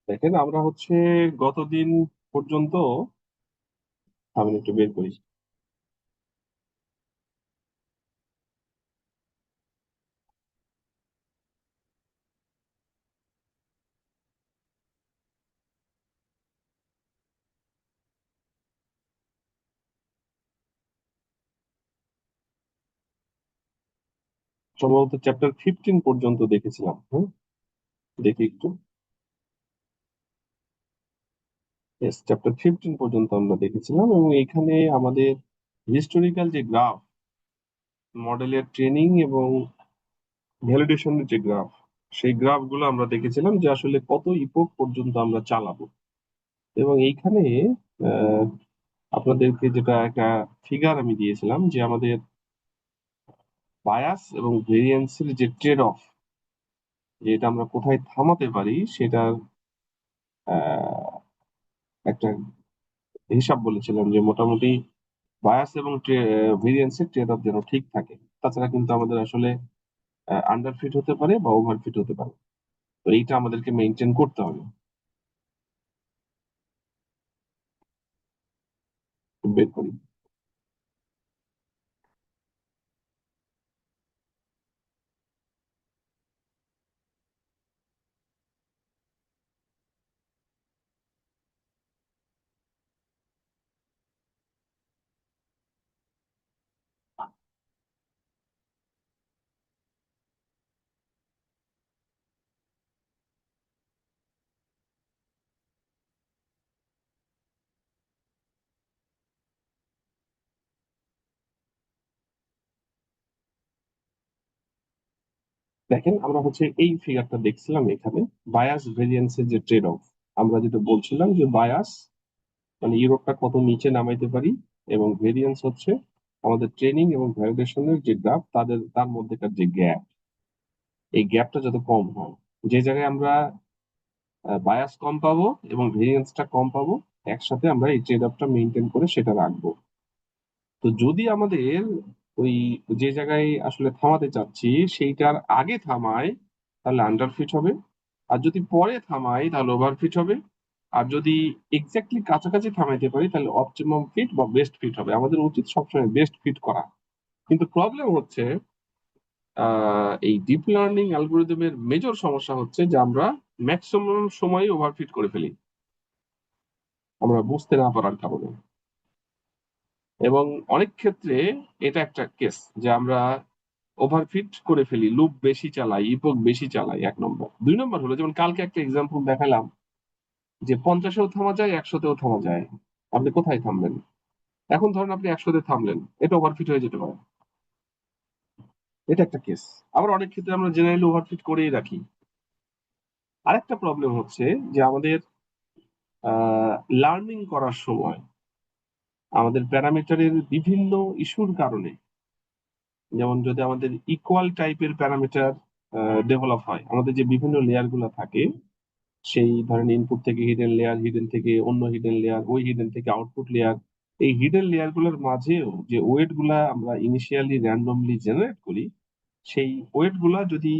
দেখেন আমরা হচ্ছে গতদিন পর্যন্ত আমি একটু বের করি। সম্ভবত চ্যাপ্টার 15 পর্যন্ত দেখেছিলাম। হ্যাঁ, দেখি একটু। চ্যাপ্টার 15 পর্যন্ত আমরা দেখেছিলাম এবং এখানে আমাদের হিস্টোরিক্যাল যে গ্রাফ, মডেলের ট্রেনিং এবং ভ্যালিডেশনের যে গ্রাফ, সেই গ্রাফ গুলো আমরা দেখেছিলাম যে আসলে কত ইপোক পর্যন্ত আমরা চালাবো। এবং এইখানে আহ, আপনাদেরকে যেটা একটা ফিগার আমি দিয়েছিলাম যে আমাদের বায়াস এবং ভেরিয়েন্সের যে ট্রেড অফ, যে এটা আমরা কোথায় থামাতে পারি সেটার আহ, একটা হিসাব বলেছিলাম যে মোটামুটি বায়াস এবং ভেরিয়েন্সের ট্রেড অফ যেন ঠিক থাকে। তাছাড়া কিন্তু আমাদের আসলে আন্ডারফিট হতে পারে বা ওভারফিট হতে পারে। তো এইটা আমাদেরকে মেনটেন করতে হবে। বের করি। দেখেন আমরা হচ্ছে এই ফিগারটা দেখছিলাম এখানে, বায়াস ভেরিয়েন্সের যে ট্রেড অফ। আমরা যেটা বলছিলাম যে বায়াস মানে ইউরোপটা কত নিচে নামাইতে পারি, এবং ভেরিয়েন্স হচ্ছে আমাদের ট্রেনিং এবং ভ্যালিডেশনের যে গ্রাফ তার মধ্যেকার যে গ্যাপ, এই গ্যাপটা যত কম হয়, যে জায়গায় আমরা বায়াস কম পাবো এবং ভেরিয়েন্সটা কম পাবো, একসাথে আমরা এই ট্রেড অফটা মেনটেন করে সেটা রাখবো। তো যদি আমাদের ওই যে জায়গায় আসলে থামাতে চাচ্ছি সেইটার আগে থামায়, তাহলে আন্ডারফিট হবে। আর যদি পরে থামাই তাহলে ওভারফিট হবে। আর যদি এক্স্যাক্টলি কাছাকাছি থামাইতে পারি তাহলে অপটিমাম ফিট বা বেস্ট ফিট হবে। আমাদের উচিত সবসময় বেস্ট ফিট করা। কিন্তু প্রবলেম হচ্ছে এই ডিপ লার্নিং অ্যালগোরিদমের মেজর সমস্যা হচ্ছে যে আমরা ম্যাক্সিমাম সময় ওভারফিট করে ফেলি, আমরা বুঝতে না পারার কারণে। এবং অনেক ক্ষেত্রে এটা একটা কেস যে আমরা ওভারফিট করে ফেলি, লুপ বেশি চালাই, ইপক বেশি চালাই। এক নম্বর। দুই নম্বর হলো যেমন কালকে একটা এক্সাম্পল দেখালাম যে 50-এও থামা যায়, 100-তেও থামা যায়। আপনি কোথায় থামবেন? এখন ধরেন আপনি 100-তে থামলেন, এটা ওভারফিট হয়ে যেতে পারে। এটা একটা কেস। আবার অনেক ক্ষেত্রে আমরা জেনারেলি ওভারফিট করেই রাখি। আরেকটা প্রবলেম হচ্ছে যে আমাদের লার্নিং করার সময় আমাদের প্যারামিটারের বিভিন্ন ইস্যুর কারণে, যেমন যদি আমাদের ইকুয়াল টাইপের প্যারামিটার ডেভেলপ হয়, আমাদের যে বিভিন্ন লেয়ার গুলো থাকে, সেই ধরেন ইনপুট থেকে হিডেন লেয়ার, হিডেন থেকে অন্য হিডেন লেয়ার, ওই হিডেন থেকে আউটপুট লেয়ার, এই হিডেন লেয়ার গুলোর মাঝেও যে ওয়েট গুলা আমরা ইনিশিয়ালি র্যান্ডমলি জেনারেট করি, সেই ওয়েট গুলা যদি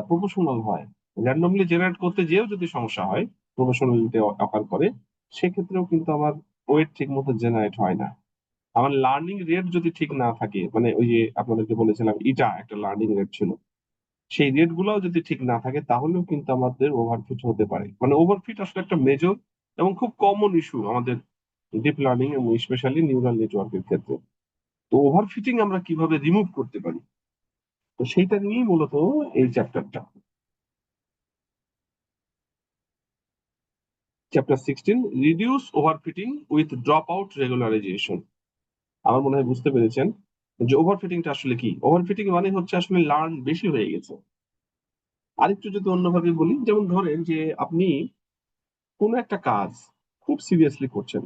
প্রপোর্শনাল হয়, র্যান্ডমলি জেনারেট করতে যেও যদি সমস্যা হয়, প্রপোর্শনালিটি অকার করে, সেক্ষেত্রেও কিন্তু আমার ওয়েট ঠিক মতো জেনারেট হয় না। আমার লার্নিং রেট যদি ঠিক না থাকে, মানে ওই যে আপনাদেরকে বলেছিলাম ইটা একটা লার্নিং রেট ছিল, সেই রেট গুলাও যদি ঠিক না থাকে তাহলেও কিন্তু আমাদের ওভারফিট হতে পারে। মানে ওভারফিট আসলে একটা মেজর এবং খুব কমন ইস্যু আমাদের ডিপ লার্নিং এবং স্পেশালি নিউরাল নেটওয়ার্কের ক্ষেত্রে। তো ওভারফিটিং আমরা কিভাবে রিমুভ করতে পারি, তো সেইটা নিয়েই মূলত এই চ্যাপ্টারটা। Chapter 16, reduce overfitting with drop out regularization. আমার মনে হয় বুঝতে পেরেছেন যে ওভারফিটিংটা আসলে কি। ওভারফিটিং মানে হচ্ছে আসলে লার্ন বেশি হয়ে গেছে। আরেকটু যদি অন্যভাবে বলি, যেমন ধরেন যে আপনি কোনো একটা কাজ খুব সিরিয়াসলি করছেন,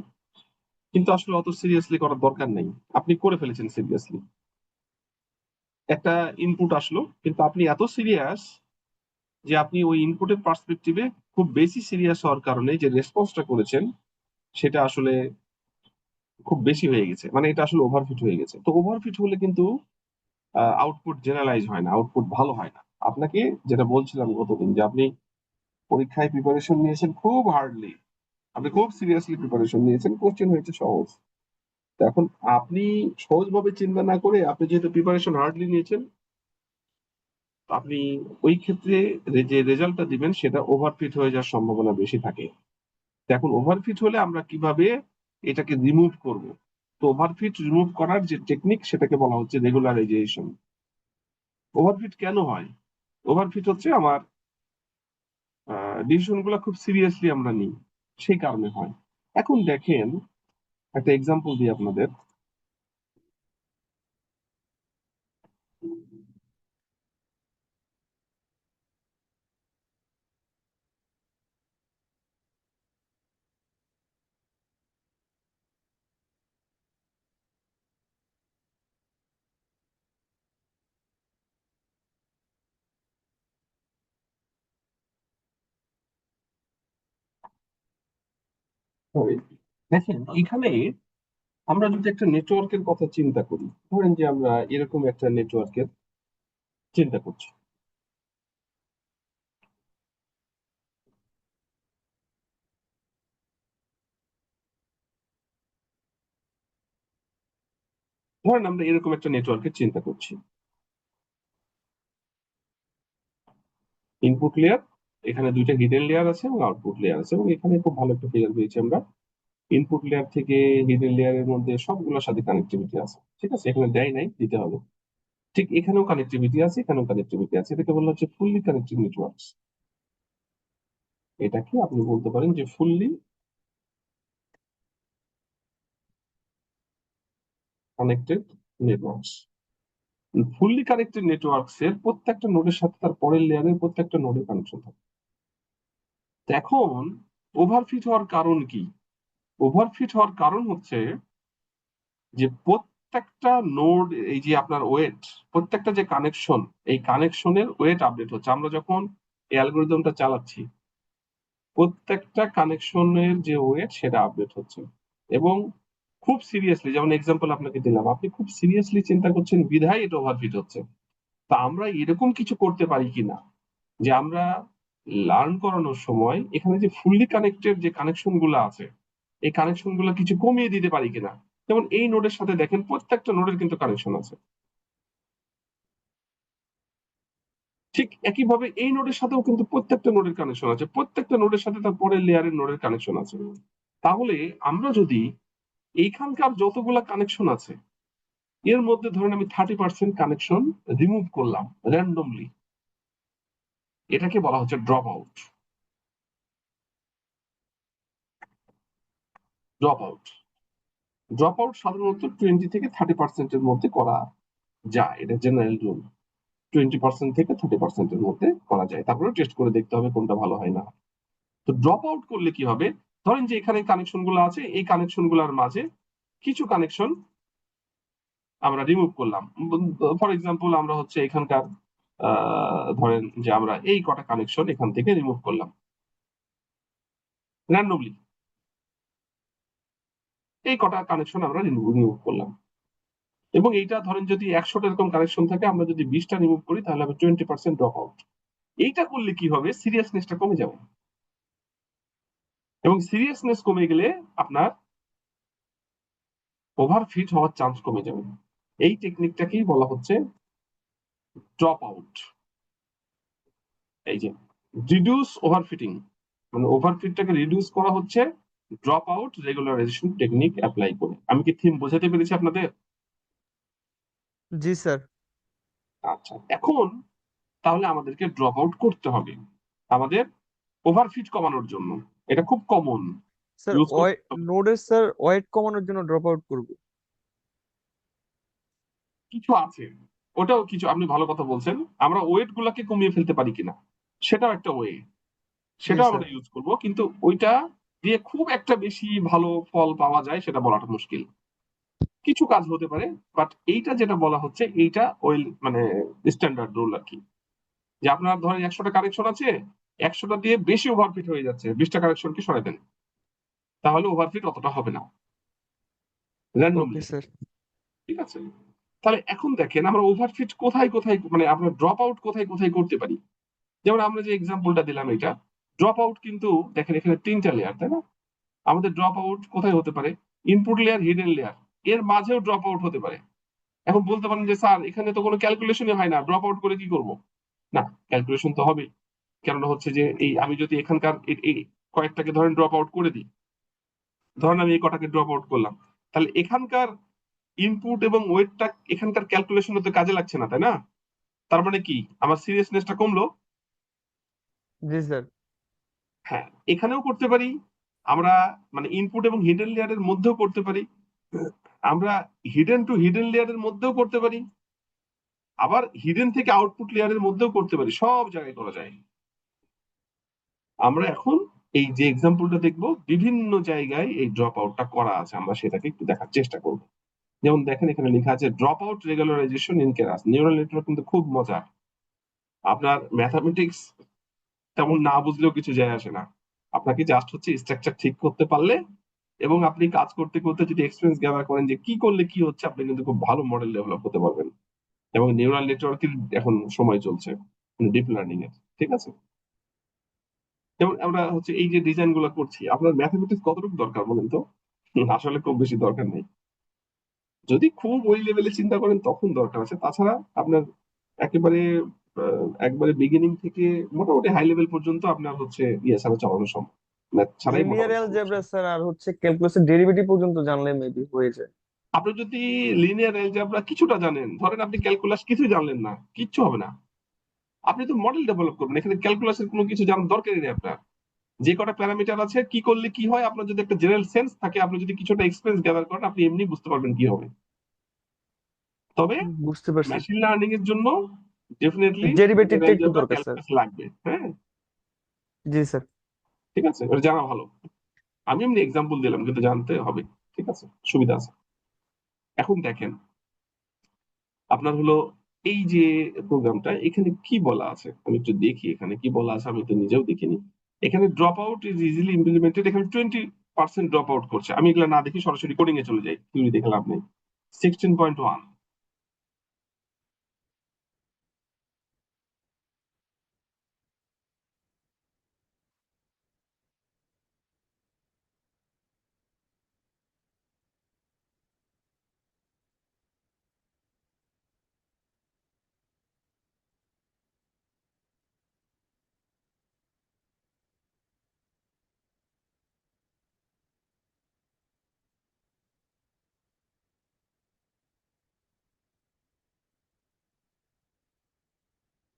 কিন্তু আসলে অত সিরিয়াসলি করার দরকার নেই, আপনি করে ফেলেছেন সিরিয়াসলি। একটা ইনপুট আসলো, কিন্তু আপনি এত সিরিয়াস যে আপনি ওই ইনপুটের পার্সপেক্টিভে খুব বেশি সিরিয়াস হওয়ার কারণে যে রেসপন্সটা করেছেন সেটা আসলে খুব বেশি হয়ে গেছে, মানে এটা আসলে ওভারফিট হয়ে গেছে। তো ওভারফিট হলে কিন্তু আউটপুট জেনারেলাইজ হয় না, আউটপুট ভালো হয় না। আপনাকে যেটা বলছিলাম গতদিন যে আপনি পরীক্ষায় প্রিপারেশন নিয়েছেন খুব হার্ডলি, আপনি খুব সিরিয়াসলি প্রিপারেশন নিয়েছেন, কোশ্চেন হয়েছে সহজ। তো এখন আপনি সহজভাবে চিন্তা না করে আপনি যেহেতু প্রিপারেশন হার্ডলি নিয়েছেন, আপনি ওই ক্ষেত্রে যে রেজাল্টটা দিবেন সেটা ওভারফিট হয়ে যাওয়ার সম্ভাবনা বেশি থাকে। তো এখন ওভারফিট হলে আমরা কিভাবে এটাকে রিমুভ করব? তো ওভারফিট রিমুভ করার যে টেকনিক সেটাকে বলা হচ্ছে রেগুলারাইজেশন। ওভারফিট কেন হয়? ওভারফিট হচ্ছে আমার ডিসিশন গুলো খুব সিরিয়াসলি আমরা নিই, সেই কারণে হয়। এখন দেখেন, একটা এক্সাম্পল দিই আপনাদের। দেখেন এখানে আমরা যদি একটা নেটওয়ার্কের কথা চিন্তা করি, ধরেন যে আমরা এরকম একটা নেটওয়ার্কের চিন্তা করছি। ধরেন আমরা এরকম একটা নেটওয়ার্কের চিন্তা করছি। ইনপুট লেয়ার, এখানে দুইটা হিডেন লেয়ার আছে এবং আউটপুট লেয়ার আছে, এবং এখানে খুব ভালো একটা ফিগার পেয়েছি আমরা। ইনপুট লেয়ার থেকে হিডেন লেয়ারের মধ্যে সবগুলোর সাথে কানেক্টিভিটি আছে, ঠিক আছে, এখানে দেয় নাই, দিতে হবে। ঠিক এখানেও কানেক্টিভিটি আছে, এখানেও কানেক্টিভিটি আছে, এটাকে বলা হচ্ছে ফুললি কানেক্টেড নেটওয়ার্কস। এটাকে আপনি বলতে পারেন যে fully connected networks. Fully connected networks এর প্রত্যেকটা নোডের সাথে তার পরের লেয়ারের প্রত্যেকটা নোডের কানেকশন থাকে। তো এখন ওভারফিট হওয়ার কারণ কি? ওভারফিট হওয়ার কারণ হচ্ছে যে প্রত্যেকটা নোড, এই যে আপনার ওয়েট, প্রত্যেকটা যে কানেকশন, এই কানেকশনের ওয়েট আপডেট হচ্ছে। আমরা যখন এই অ্যালগোরিদমটা চালাচ্ছি, প্রত্যেকটা কানেকশনের যে ওয়েট সেটা আপডেট হচ্ছে। এবং খুব সিরিয়াসলি, যেমন এক্সাম্পল আপনাকে দিলাম, আপনি খুব সিরিয়াসলি চিন্তা করছেন বিধায় এটা ওভারফিট হচ্ছে। তা আমরা এরকম কিছু করতে পারি কিনা যে আমরা লার্ন করানোর সময় এখানে যে ফুললি কানেক্টেড যে কানেকশন গুলো আছে, এই কানেকশন গুলো কিছু কমিয়ে দিতে পারি কিনা। যেমন এই নোডের সাথে দেখেন প্রত্যেকটা নোডের কিন্তু কানেকশন আছে। ঠিক একইভাবে এই নোডের সাথেও কিন্তু প্রত্যেকটা নোডের কানেকশন আছে, প্রত্যেকটা নোডের সাথে তার পরের লেয়ারের নোডের কানেকশন আছে। তাহলে আমরা যদি এইখানকার যতগুলা কানেকশন আছে এর মধ্যে ধরেন আমি 30% কানেকশন রিমুভ করলাম র্যান্ডমলি, এটাকে বলা হচ্ছে drop out. Drop out drop out সাধারণত 20 থেকে 30%-এর মধ্যে করা যায়, এটা জেনারেল রুল। 20% থেকে 30%-এর মধ্যে করা যায়, তারপরে টেস্ট করে দেখতে হবে কোনটা ভালো হয় না। তো ড্রপ আউট করলে কি হবে? ধরেন যে এখানে কানেকশন গুলো আছে, এই কানেকশন গুলোর মাঝে কিছু কানেকশন আমরা রিমুভ করলাম। ফর এক্সাম্পল আমরা হচ্ছে এখানকার ধরেন যে আমরা এই কটা কানেকশন এখান থেকে রিমুভ করলাম র্যান্ডমলি, এই কটা কানেকশন আমরা রিমুভ করলাম। এবং এইটা ধরেন যদি 100টা এরকম কানেকশন থাকে, আমরা যদি 20টা রিমুভ করি তাহলে হবে 20% ড্রপ আউট। এইটা করলে কি হবে? সিরিয়াসনেসটা কমে যাবে, এবং সিরিয়াসনেস কমে গেলে আপনার ওভারফিট হওয়ার চান্স কমে যাবে। এই টেকনিকটাকেই বলা হচ্ছে ড্রপ আউট। এই যে রিডিউস ওভারফিটিং, মানে ওভারফিটটাকে রিডিউস করা হচ্ছে drop out regularisation technique apply করে। আমি কি থিম বোঝাতে পেরেছি আপনাদের? জি স্যার। আচ্ছা, এখন তাহলে আমাদেরকে ড্রপ আউট করতে হবে আমাদের ওভারফিট কমানোর জন্য। এটা খুব কমন স্যার ইউজ করতে হবে। নোডের স্যার ওয়েট কমানোর জন্য ড্রপ আউট করব। কিছু আছে, ওটাও কিছু, আপনি ভালো কথা বলছেন। আমরা ওয়েট গুলাকে কমিয়ে ফেলতে পারি কিনা সেটাও একটা ওয়ে, জি সেটাও স্যার। আমরা ইউজ করব, কিন্তু ওইটা দিয়ে খুব একটা বেশি ভালো ফল পাওয়া যায় সেটা বলাটা মুশকিল। কিছু কাজ হতে পারে, বাট এইটা যেটা বলা হচ্ছে এইটা ওই মানে স্ট্যান্ডার্ড রুল আর কি। যে আপনার ধরেন 100টা কানেকশন আছে, 100টা দিয়ে বেশি ওভারফিট হয়ে যাচ্ছে, 20টা কানেকশনকে সরাই দেন, তাহলে ওভারফিট অতটা হবে না ওকে র্যান্ডমলি। স্যার। ঠিক আছে, তাহলে এখন দেখেন আমরা ওভারফিট কোথায় কোথায়, মানে আমরা ড্রপ আউট কোথায় কোথায় করতে পারি। যেমন আমরা যে এক্সাম্পলটা দিলাম এটা, ড্রপ আউট কিন্তু দেখেন এখানে তিনটা লেয়ার, তাই না? আমাদের ড্রপ আউট কোথায় হতে পারে? ইনপুট লেয়ার, হিডেন লেয়ার, এর মাঝেও ড্রপ আউট হতে পারে। এখন বলতে পারেন যে স্যার এখানে তো কোনো ক্যালকুলেশনই হয় না, ড্রপ আউট করে কি করব? না, ক্যালকুলেশন তো হবেই। কেননা হচ্ছে যে এই আমি যদি এখানকার এই কয়েকটাকে ধরেন ড্রপ আউট করে দিই, ধরেন আমি এই কটাকে ড্রপ আউট করলাম, তাহলে এখানকার ইনপুট এবং ওয়েটটা এখানকার ক্যালকুলেশনে তো কাজে লাগছে না, তাই না? তার মানে কি আমার সিরিয়াসনেসটা কমলো? জি স্যার। হ্যাঁ, এখানেও করতে পারি আমরা, মানে ইনপুট এবং হিডেন লেয়ারের মধ্যেও করতে পারি, আমরা হিডেন টু হিডেন লেয়ারের মধ্যেও করতে পারি, আবার হিডেন থেকে আউটপুট লেয়ারের মধ্যেও করতে পারি, সব জায়গায় করা যায়। আমরা এখন এই যে এক্সাম্পলটা দেখবো, বিভিন্ন জায়গায় এই ড্রপ আউটটা করা আছে, আমরা সেটাকে একটু দেখার চেষ্টা করব। যেমন দেখেন এখানে লেখা আছে drop out regularization in Keras. Neural network কিন্তু খুব মজা। আপনার ম্যাথামেটিক্স তেমন না বুঝলেও কিছু যায় আসে না, আপনাকে জাস্ট হচ্ছে স্ট্রাকচার ঠিক করতে পারলে এবং আপনি কাজ করতে করতে যদি এক্সপিরিয়েন্স গ্যাদার করেন যে কি করলে কি হচ্ছে, আপনি কিন্তু খুব ভালো মডেল ডেভেলপ করতে পারবেন। এবং নিউরাল নেটওয়ার্কের এখন সময় চলছে, ডিপ লার্নিং এর, ঠিক আছে? যেমন আমরা হচ্ছে এই যে ডিজাইন গুলো করছি, আপনার ম্যাথমেটিক্স কতটুকু দরকার বলেন তো? আসলে খুব বেশি দরকার নেই। যদি খুব ওই লেভেলে চিন্তা করেন তখন দরকার আছে, তাছাড়া আপনার একেবারে একবারে বিগিনিং থেকে মোটামুটি হাই লেভেল পর্যন্ত আপনার হচ্ছে ইয়ে ছাড়া চালানো সম্ভব, ম্যাথ ছাড়াই লিনিয়ার মোটামুটি চালানো অ্যালজেব্রা সম্ভব। স্যার আর হচ্ছে ক্যালকুলাসের ডেরিভেটিভ পর্যন্ত জানলে মেবি হয়ে যায়। আপনি যদি লিনিয়ার অ্যালজেব্রা কিছুটা জানেন, ধরেন আপনি ক্যালকুলাস কিছুই জানলেন না, কিচ্ছু হবে না। আপনি তো মডেল ডেভেলপ করবেন, এখানে ক্যালকুলাসের কোনো কিছু জানার দরকারই নেই আপনার। যে কটা প্যারামিটার আছে, কি করলে কি হয়, আপনার যদি একটা জেনারেল সেন্স থাকে, আপনি যদি কিছুটা এক্সপিরিয়েন্স গ্যাদার করেন, আপনি এমনি বুঝতে পারবেন কি হবে। তবে বুঝতে পারছি। মেশিন লার্নিং এর জন্য ডেফিনেটলি লিনিয়ার ডেরিভেটিভটা একটু অ্যালজেব্রা, দরকার স্যার। ক্যালকুলাস লাগবে, হ্যাঁ। জি স্যার। ঠিক আছে, ওটা জানা ভালো। আমি এমনি এক্সাম্পল দিলাম, কিন্তু জানতে হবে। ঠিক আছে, সুবিধা আছে। এখন দেখেন আপনার হলো এই যে প্রোগ্রামটা, এখানে কি বলা আছে আমি একটু দেখি, এখানে কি বলা আছে আমি তো নিজেও দেখিনি। এখানে drop out is easily implemented, এখানে 20% ড্রপ আউট করছে। আমি এগুলো না দেখি সরাসরি কোডিং এ চলে যাই, থিওরি দেখে লাভ নেই। 16.1।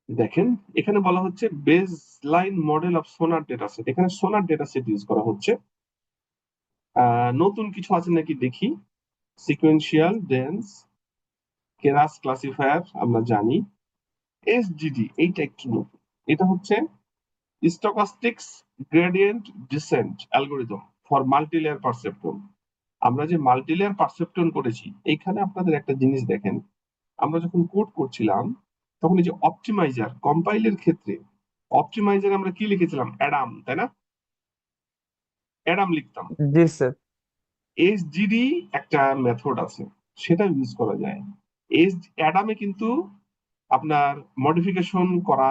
দেখেন এখানে বলা হচ্ছে বেস লাইন মডেল অফ সোনার ডেটা সেট, এখানে সোনার ডেটা সেট ইউজ করা হচ্ছে। নতুন কিছু আছে নাকি দেখি। সিকোয়েন্সিয়াল ডেন্স কেরাস ক্লাসিফায়ার আমরা জানি। এসজিডি এইটা একটু নতুন, এটা হচ্ছে stochastics gradient descent algorithm for multilayer perceptron. আমরা যে মাল্টিলেয়ার পারসেপ্ট্রন করেছি, এইখানে আপনাদের একটা জিনিস দেখেন, আমরা যখন কোড করছিলাম তখন এই যে অপটিমাইজার কম্পাইলের ক্ষেত্রে, অপটিমাইজার আমরা কি লিখেছিলাম? অ্যাডাম, তাই না? অ্যাডাম লিখতাম। জি স্যার। এসজিডি একটা মেথড আছে, সেটা ইউজ করা যায়। এস অ্যাডামে কিন্তু আপনার মডিফিকেশন করা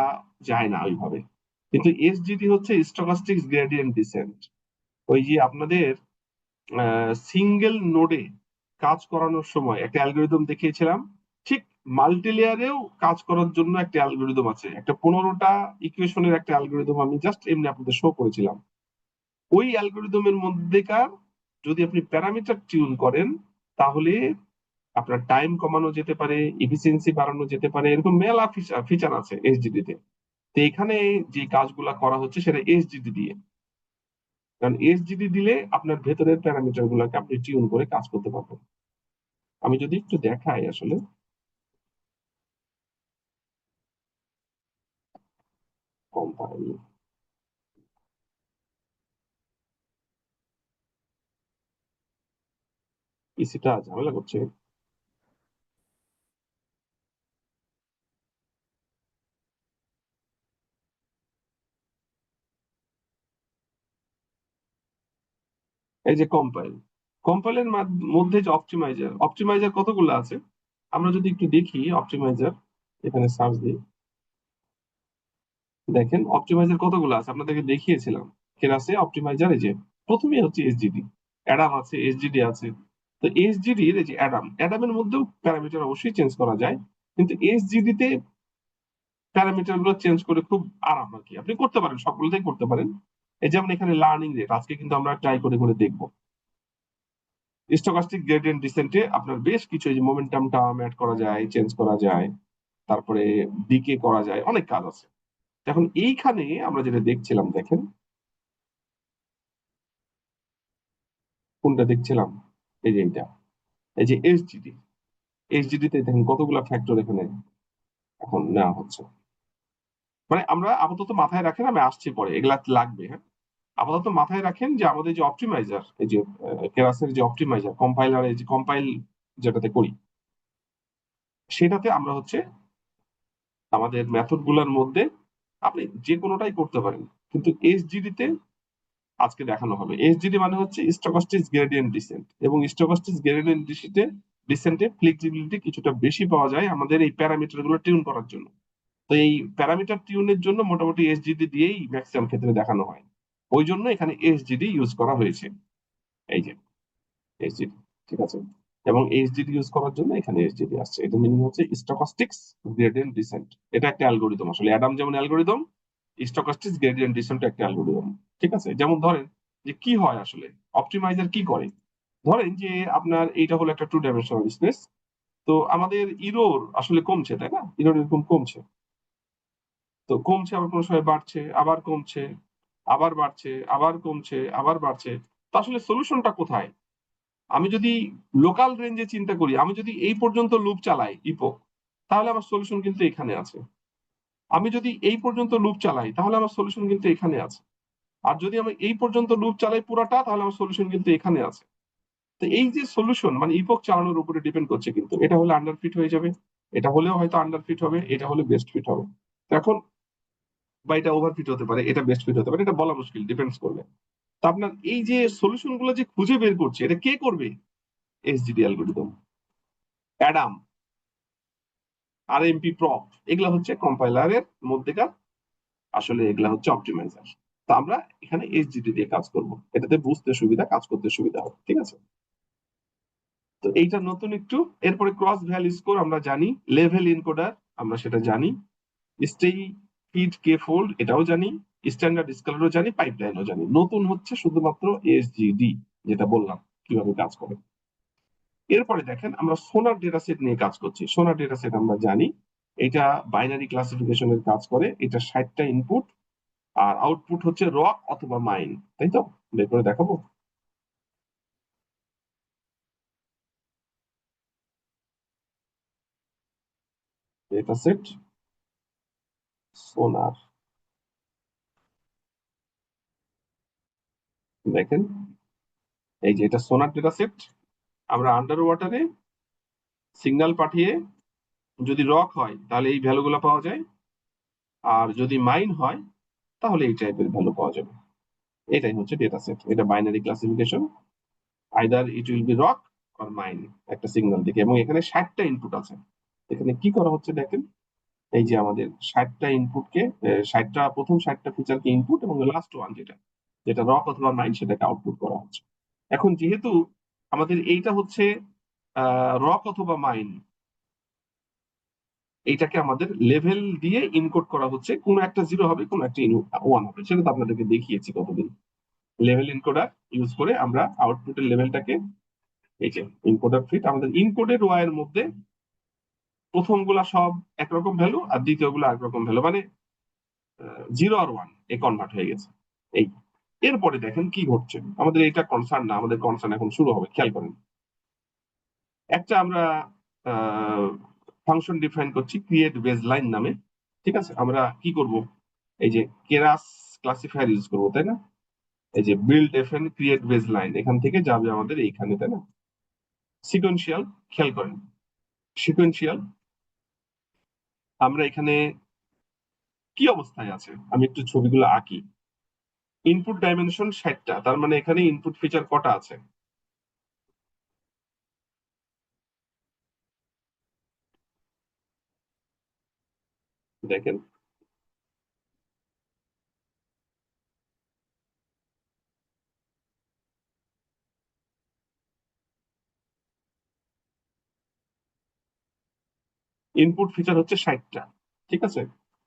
যায় না ওইভাবে, কিন্তু এসজিডি হচ্ছে স্টকাস্টিক্স গ্রেডিয়েন্ট ডিসেন্ট। ওই যে আপনাদের সিঙ্গেল নোডে কাজ করানোর সময় একটা অ্যালগোরিদম দেখিয়েছিলাম, ঠিক মাল্টি লেয়ারেও কাজ করার জন্য একটা অ্যালগোরিদম আছে, একটা 15টা ইকুয়েশনের একটা অ্যালগোরিদম আমি জাস্ট এমনি আপনাদের শো করেছিলাম। ওই অ্যালগোরিদমের মধ্যেকার যদি আপনি প্যারামিটার টিউন করেন, তাহলে আপনার টাইম কমানো যেতে পারে, এফিসিয়েন্সি বাড়ানো যেতে পারে, এরকম মেলা ফিচার আছে এসজিডি তে। তো এখানে যে কাজগুলা করা হচ্ছে সেটা এসজিডি দিয়ে, কারণ এসজিডি দিলে আপনার ভেতরের প্যারামিটার গুলাকে আপনি টিউন করে কাজ করতে পারবেন। আমি যদি একটু দেখাই আসলে কম্পাইল, পিসিটা ঝামেলা করছে। এই যে কম্পাইল, কম্পাইলের মধ্যে যে অপটিমাইজার, অপটিমাইজার কতগুলো আছে আমরা যদি একটু দেখি। অপটিমাইজার এখানে সার্চ দিই, দেখেন অপটিমাইজার কতগুলো আছে আপনাদেরকে দেখিয়েছিলাম। কেরাসে অপটিমাইজার এই যে প্রথমেই হচ্ছে এসজিডি, অ্যাডাম আছে, এসজিডি আছে। তো এসজিডি এর এই যে অ্যাডাম, অ্যাডামের মধ্যেও প্যারামিটার অবশ্যই চেঞ্জ করা যায়, কিন্তু এসজিডি তে প্যারামিটার গুলো চেঞ্জ করে খুব আরাম আর কি, আপনি করতে পারেন, সবগুলোতেই করতে পারেন। এই যেমন এখানে লার্নিং রেট আজকে কিন্তু আমরা ট্রাই করে করে দেখবো। স্টকাস্টিক গ্রেডিয়েন্ট ডিসেন্টে আপনার বেশ কিছু এই যে মোমেন্টাম টার্ম অ্যাড করা যায়, চেঞ্জ করা যায়, তারপরে ডিকে করা যায়, অনেক কাজ আছে। এখন এইখানে আমরা যেটা দেখছিলাম, দেখেন কোনটা দেখছিলাম, এই যে এইটা, এই যে এইচজিডি। এইচজিডি তে দেখেন কতগুলা ফ্যাক্টর এখানে এখন নেওয়া হচ্ছে। মানে আমরা আপাতত মাথায় রাখেন, আমি আসছি পরে, এগুলা লাগবে, হ্যাঁ। আপাতত মাথায় রাখেন যে আমাদের যে অপটিমাইজার, এই যে কেরাসের যে অপটিমাইজার কম্পাইলার, এই যে কম্পাইল যেটাতে করি, সেটাতে আমরা হচ্ছে আমাদের মেথড গুলোর মধ্যে আপনি যে কোনোটাই করতে পারেন, কিন্তু এইচজিডি তে আজকে দেখানো হবে। এইচজিডি মানে হচ্ছে স্টকাস্টিক গ্রেডিয়েন্ট ডিসেন্ট, এবং স্টকাস্টিক গ্রেডিয়েন্ট ডিসেন্টে ফ্লেক্সিবিলিটি কিছুটা বেশি পাওয়া যায় আমাদের এই প্যারামিটার গুলো টিউন করার জন্য। তো এই প্যারামিটার টিউনের জন্য মোটামুটি এসজিডি দিয়েই ম্যাক্সিমাম ক্ষেত্রে দেখানো হয়। ওই জন্য এখানে এসজিডি ইউজ করা হয়েছে, এই যে এসজিডি, ঠিক আছে। এবং এইচডিডি ইউজ করার জন্য এখানে এসজিডি আসছে, এটা মিনিং হচ্ছে স্টকাস্টিক্স গ্রেডিয়েন্ট ডিসেন্ট। এটা একটা অ্যালগোরিদম, আসলে অ্যাডাম যেমন অ্যালগোরিদম, স্টকাস্টিক্স গ্রেডিয়েন্ট ডিসেন্ট একটা অ্যালগোরিদম। ঠিক আছে, যেমন ধরেন যে কি হয় আসলে, অপটিমাইজার কি করে। ধরেন যে আপনার এইটা হলো একটা টু ডাইমেনশনাল স্পেস, তো আমাদের ইরোর আসলে কমছে, তাই না, ইরোর এরকম কমছে। তো কমছে, আবার কোনো সময় বাড়ছে, আবার কমছে, আবার বাড়ছে, আবার কমছে, আবার বাড়ছে। তো আসলে সলিউশনটা কোথায়? আমি যদি লোকাল রেঞ্জে চিন্তা করি, আমি যদি এই পর্যন্ত লুপ চালাই ইপো, তাহলে আমার সলিউশন কিন্তু এখানে আছে। আমি যদি এই পর্যন্ত লুপ চালাই তাহলে আমার সলিউশন কিন্তু এখানে আছে। আর যদি আমি এই পর্যন্ত লুপ চালাই পুরাটা, তাহলে আমার সলিউশন কিন্তু এখানে আছে। তো এই যে সলিউশন মানে ইপক চালানোর উপরে ডিপেন্ড করছে, কিন্তু এটা হলে আন্ডার ফিট হয়ে যাবে, এটা হলেও হয়তো আন্ডার ফিট হবে, এটা হলে বেস্ট ফিট হবে। তো এখন বা এটা ওভার ফিট হতে পারে, এটা বেস্ট ফিট হতে পারে, এটা বলা মুশকিল, ডিপেন্ডস করবে। তো আপনার এই যে সলিউশন গুলো যে খুঁজে বের করছে, এটা কে করবে? এসজিডি অ্যালগোরিদম, অ্যাডাম, আর এমপি প্রপ, এগুলা হচ্ছে কম্পাইলারের মধ্যেকার, আসলে এগুলা হচ্ছে অপটিমাইজার। তো আমরা এখানে এইচজিডি দিয়ে কাজ করব, এটাতে বুঝতে সুবিধা, কাজ করতে সুবিধা হবে, ঠিক আছে। তো এইটা নতুন একটু। এরপরে ক্রস ভ্যালু স্কোর আমরা জানি, লেভেল ইনকোডার আমরা সেটা জানি, স্টেই ফিড কে ফোল্ড এটাও জানি, স্ট্যান্ডার্ড স্কেলারও জানি, পাইপলাইনও জানি। নতুন হচ্ছে শুধুমাত্র এসজিডি, যেটা বললাম কিভাবে কাজ করে। এরপরে দেখেন আমরা সোনার ডেটা সেট নিয়ে কাজ করছি। সোনার ডেটা সেট আমরা জানি এটা বাইনারি ক্লাসিফিকেশনের কাজ করে, এটা 60টা ইনপুট, আর আউটপুট হচ্ছে রক অথবা মাইন, তাই তো? বের করে দেখাবো ডেটা সেট সোনার। দেখেন এই যে এটা সোনার ডেটা সেট, আমরা আন্ডার ওয়াটারে সিগন্যাল পাঠিয়ে যদি রক হয় তাহলে এই ভ্যালুগুলো পাওয়া যায়, আর যদি মাইন হয় তাহলে এই টাইপের ভ্যালু পাওয়া যাবে। এটাই হচ্ছে ডেটা সেট, এটা binary classification, either it will be rock or mine, একটা সিগন্যাল দিকে। এবং এখানে 60টা ইনপুট আছে। এখানে কি করা হচ্ছে দেখেন, এই যে আমাদের 60টা ইনপুটকে, 60টা প্রথম 60টা ফিচারকে ইনপুট, এবং লাস্ট ওয়ান যেটা যেটা রক অথবা মাইন সেটাকে আউটপুট করা হচ্ছে। এখন যেহেতু আমাদের এইটা হচ্ছে রক অথবা মাইন, এইটাকে আমাদের লেভেল দিয়ে ইনকোড করা হচ্ছে, কোনো একটা জিরো হবে, কোনো একটা ওয়ান হবে, সেটা তো আপনাদেরকে দেখিয়েছি কতদিন। লেভেল ইনকোডার ইউজ করে আমরা আউটপুটের লেভেলটাকে, এই যে ইনকোডার ফিট, আমাদের ইনকোডের ওয়াই এর মধ্যে প্রথম গুলা সব একরকম ভ্যালু আর দ্বিতীয় গুলো একরকম ভ্যালু, মানে জিরো আর ওয়ান এ কনভার্ট হয়ে গেছে। এই এরপরে দেখেন কি ঘটছে, আমাদের এটা কনসার্ন না, আমাদের কনসার্ন এখন শুরু হবে, খেয়াল করেন। একটা আমরা ফাংশন ডিফাইন করছি ক্রিয়েট বেজলাইন নামে। ঠিক আছে, আমরা কি করব, এই যে কেরাস ক্লাসিফায়ার ইউজ করবো, তাই না? এই যে বিল্ড এফএন ক্রিয়েট বেজলাইন, এখান থেকে যাবে আমাদের এইখানে, তাই না? সিকোয়েন্সিয়াল, খেয়াল করেন, সিকোয়েন্সিয়াল। আমরা এখানে কি অবস্থায় আছে, আমি একটু ছবিগুলো আঁকি। ইনপুট ডাইমেনশন 60টা, তার মানে এখানে ইনপুট ফিচার কটা আছে? দেখেন ইনপুট ফিচার হচ্ছে 60টা। ঠিক আছে,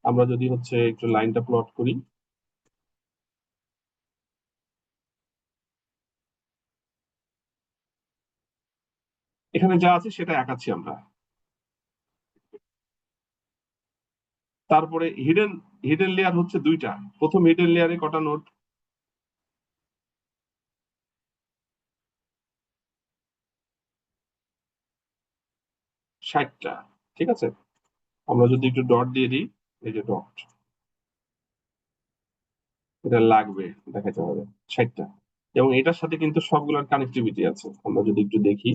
আমরা যদি হচ্ছে একটু লাইনটা প্লট করি, এখানে যা আছে সেটা আঁকাচ্ছি আমরা। তারপরে হিডেন হিডেন লেয়ার হচ্ছে দুইটা। প্রথম হিডেন লেয়ারে কটা নোড? 60টা। ঠিক আছে, আমরা যদি একটু ডট দিয়ে দিই, এই যে ডট, এটা লাগবে, দেখাতে হবে 60টা। এবং এটার সাথে কিন্তু সবগুলোর কানেক্টিভিটি আছে, আমরা যদি একটু দেখি।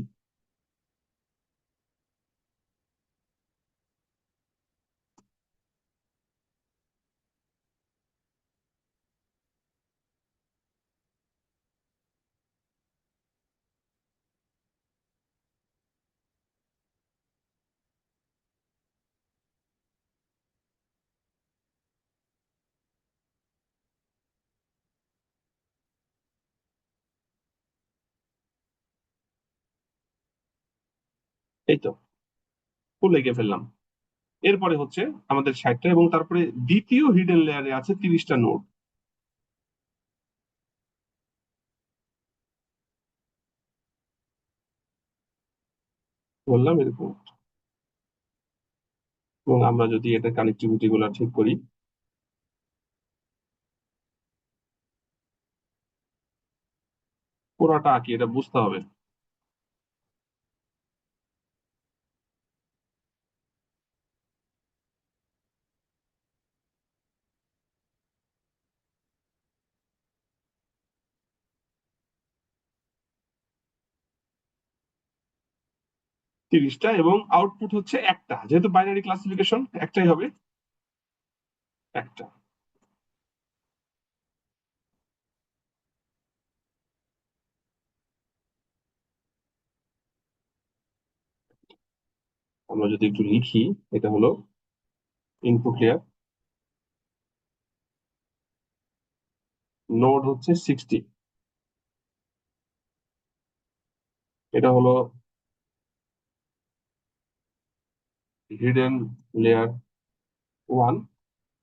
এই তো ফুল এঁকে ফেললাম। এরপরে হচ্ছে আমাদের 60টা, এবং তারপরে দ্বিতীয় হিডেন লেয়ারে আছে 30টা নোড। বললাম এরকম। এবং আমরা যদি এটা কানেক্টিভিটি গুলো ঠিক করি, পুরোটা আঁকি, এটা বুঝতে হবে। 30টা, এবং আউটপুট হচ্ছে একটা, যেহেতু বাইনারি ক্লাসিফিকেশন একটাই হবে, একটা। আমরা যদি একটু লিখি, এটা হলো ইনপুট লেয়ার, নোড হচ্ছে 60, এটা হলো হিডেন লেয়ার 1,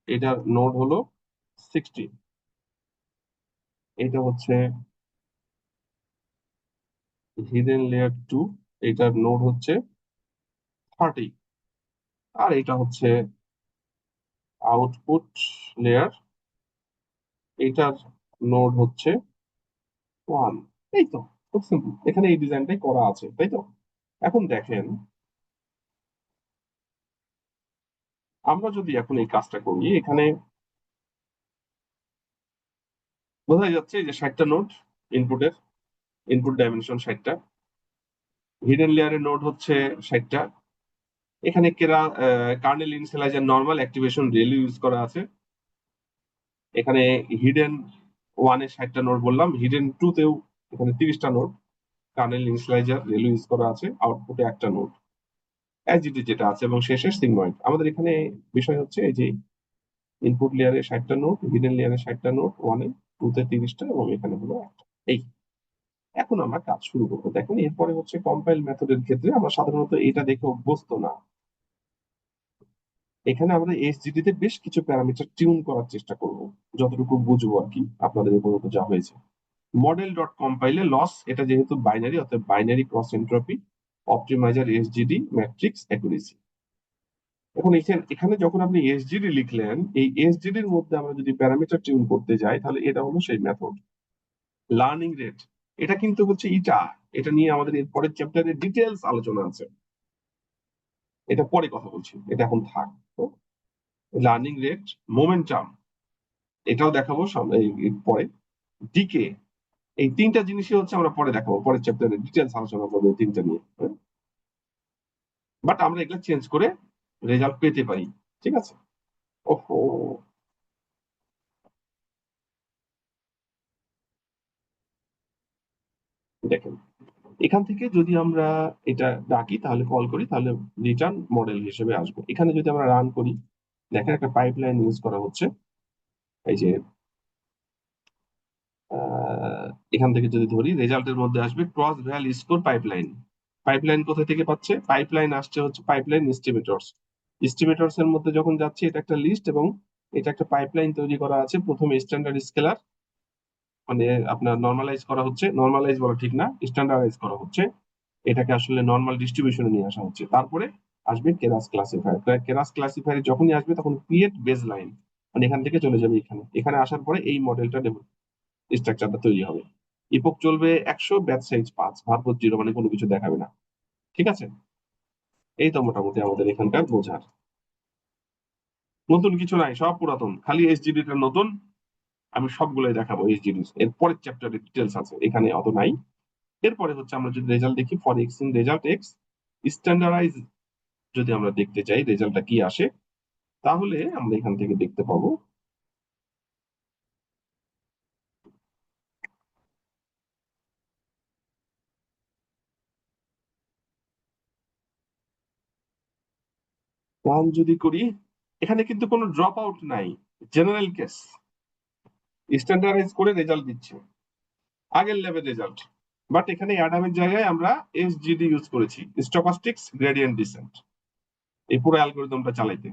এটার নোড হলো 60। এটা হচ্ছে হিডেন লেয়ার 2, এটার নোড হচ্ছে 30। আর এটা হচ্ছে আউটপুট লেয়ার, এটার নোড হচ্ছে 1। এই তো, খুব সিম্পল, এখানে এই ডিজাইনটাই করা আছে, তাই তো। এখন দেখেন, আমরা যদি এখন এই কাজটা করি, এখানে বোঝা যাচ্ছে যে 60টা নোড ইনপুটের, ইনপুট ডাইমেনশন 60টা, হিডেন লেয়ারের নোড হচ্ছে 60টা। এখানে kernel initializer normal activation relu use করা আছে। এখানে হিডেন 1 এ 60টা নোড বললাম, হিডেন 2 তেও এখানে 30টা node, kernel initializer relu use করা আছে, আউটপুটে একটা নোড এসজিডি যেটা আছে, এবং শেষে সিগময়েড। আমাদের এখানে বিষয় হচ্ছে এই যে ইনপুট লেয়ারে 60টা নোড, হিডেন লেয়ারে 60টা নোড, 1 এ, 2 তে 30টা, এবং এখানে হলো একটা। এই, এখন আমরা কাজ শুরু করবো। দেখেন, এরপরে হচ্ছে কম্পাইল মেথডের ক্ষেত্রে আমরা সাধারণত এটা দেখে অভ্যস্ত না। এখানে আমরা এসজিডি তে বেশ কিছু প্যারামিটার টিউন করার চেষ্টা করব, যতটুকু বুঝবো আর কি, আপনাদের এ পর্যন্ত যা হয়েছে। মডেল ডট কম্পাইলে লস, এটা যেহেতু বাইনারি, অর্থাৎ binary cross entropy, optimiser SGD, matrix accuracy. এখন এখানে এখানে যখন আপনি এসজিডি লিখলেন, এই এসজিডির মধ্যে আমরা যদি প্যারামিটার টিউন করতে যাই, তাহলে এটা হলো সেই মেথড। লার্নিং রেট, এটা কিন্তু হচ্ছে এটা নিয়ে আমাদের এর পরের চ্যাপ্টারে ডিটেলস আলোচনা আছে, এটা পরে কথা বলছি, এটা এখন থাক। তো লার্নিং রেট, মোমেন্টাম, এটাও দেখাবো এই পরে। ডিকে, এই তিনটা জিনিসই হচ্ছে আমরা পরে দেখাবো, পরের চ্যাপ্টারে ডিটেলস আলোচনা করবো এই তিনটা নিয়ে। বাট আমরা এগুলো চেঞ্জ করে রেজাল্ট পেতে পারি। ঠিক আছে। ওহো, দেখেন, এখান থেকে যদি আমরা এটা ডাকি, তাহলে কল করি, তাহলে রিটার্ন মডেল হিসেবে আসবে। এখানে যদি আমরা রান করি, দেখেন একটা পাইপলাইন ইউজ করা হচ্ছে। এই যে আহ, এখান থেকে যদি ধরি, রেজাল্টের মধ্যে আসবে ক্রস ভ্যাল স্কোর পাইপলাইন। পাইপলাইন কোথা থেকে পাচ্ছে? পাইপলাইন আসছে হচ্ছে পাইপলাইন এস্টিমেটরস। এস্টিমেটরস এর মধ্যে যখন যাচ্ছে, এটা একটা লিস্ট এবং এটা একটা পাইপলাইন তৈরি করা আছে। প্রথমে স্ট্যান্ডার্ড স্কেলার মানে আপনার নর্মালাইজ করা হচ্ছে, নর্মালাইজ বলা ঠিক না, স্ট্যান্ডার্ডাইজ করা হচ্ছে। এটাকে আসলে নর্মাল ডিস্ট্রিবিউশনে নিয়ে আসা হচ্ছে। তারপরে আসবে কেরাস ক্লাসিফায়ার। কেরাস ক্লাসিফায়ার যখনই আসবে তখন ক্রিয়েট বেস লাইন, মানে এখান থেকে চলে যাবে এখানে। এখানে আসার পরে এই মডেলটা স্ট্রাকচারটা তৈরি হবে। ইপক চলবে 100, ব্যাচ সাইজ 5, ভার্ব 0, মানে কোনো কিছু দেখাবে না। ঠিক আছে, এই তো মোটামুটি আমাদের এখানকার বোঝার। নতুন কিছু নাই, সব পুরাতন, খালি এসজিডি টা নতুন। আমি সবগুলোই দেখাবো এসজিডি, এর পরের চ্যাপ্টারে ডিটেলস আছে, এখানে অত নাই। এরপরে হচ্ছে আমরা যদি রেজাল্ট দেখি, for x in result x, standardise যদি আমরা দেখতে চাই রেজাল্টটা কি আসে, তাহলে আমরা এখান থেকে দেখতে পাবো রান যদি করি, এখানে কিন্তু কোনো ড্রপ আউট নাই, জেনারেল কেস। স্ট্যান্ডার্ডাইজ করে রেজাল্ট দিচ্ছে, আগের লেভেল রেজাল্ট। বাট এখানে অ্যাডামের জায়গায় আমরা এসজিডি ইউজ করেছি, স্টকাস্টিক্স গ্রেডিয়েন্ট ডিসেন্ট, এই পুরো অ্যালগরিদমটা চালাইতে।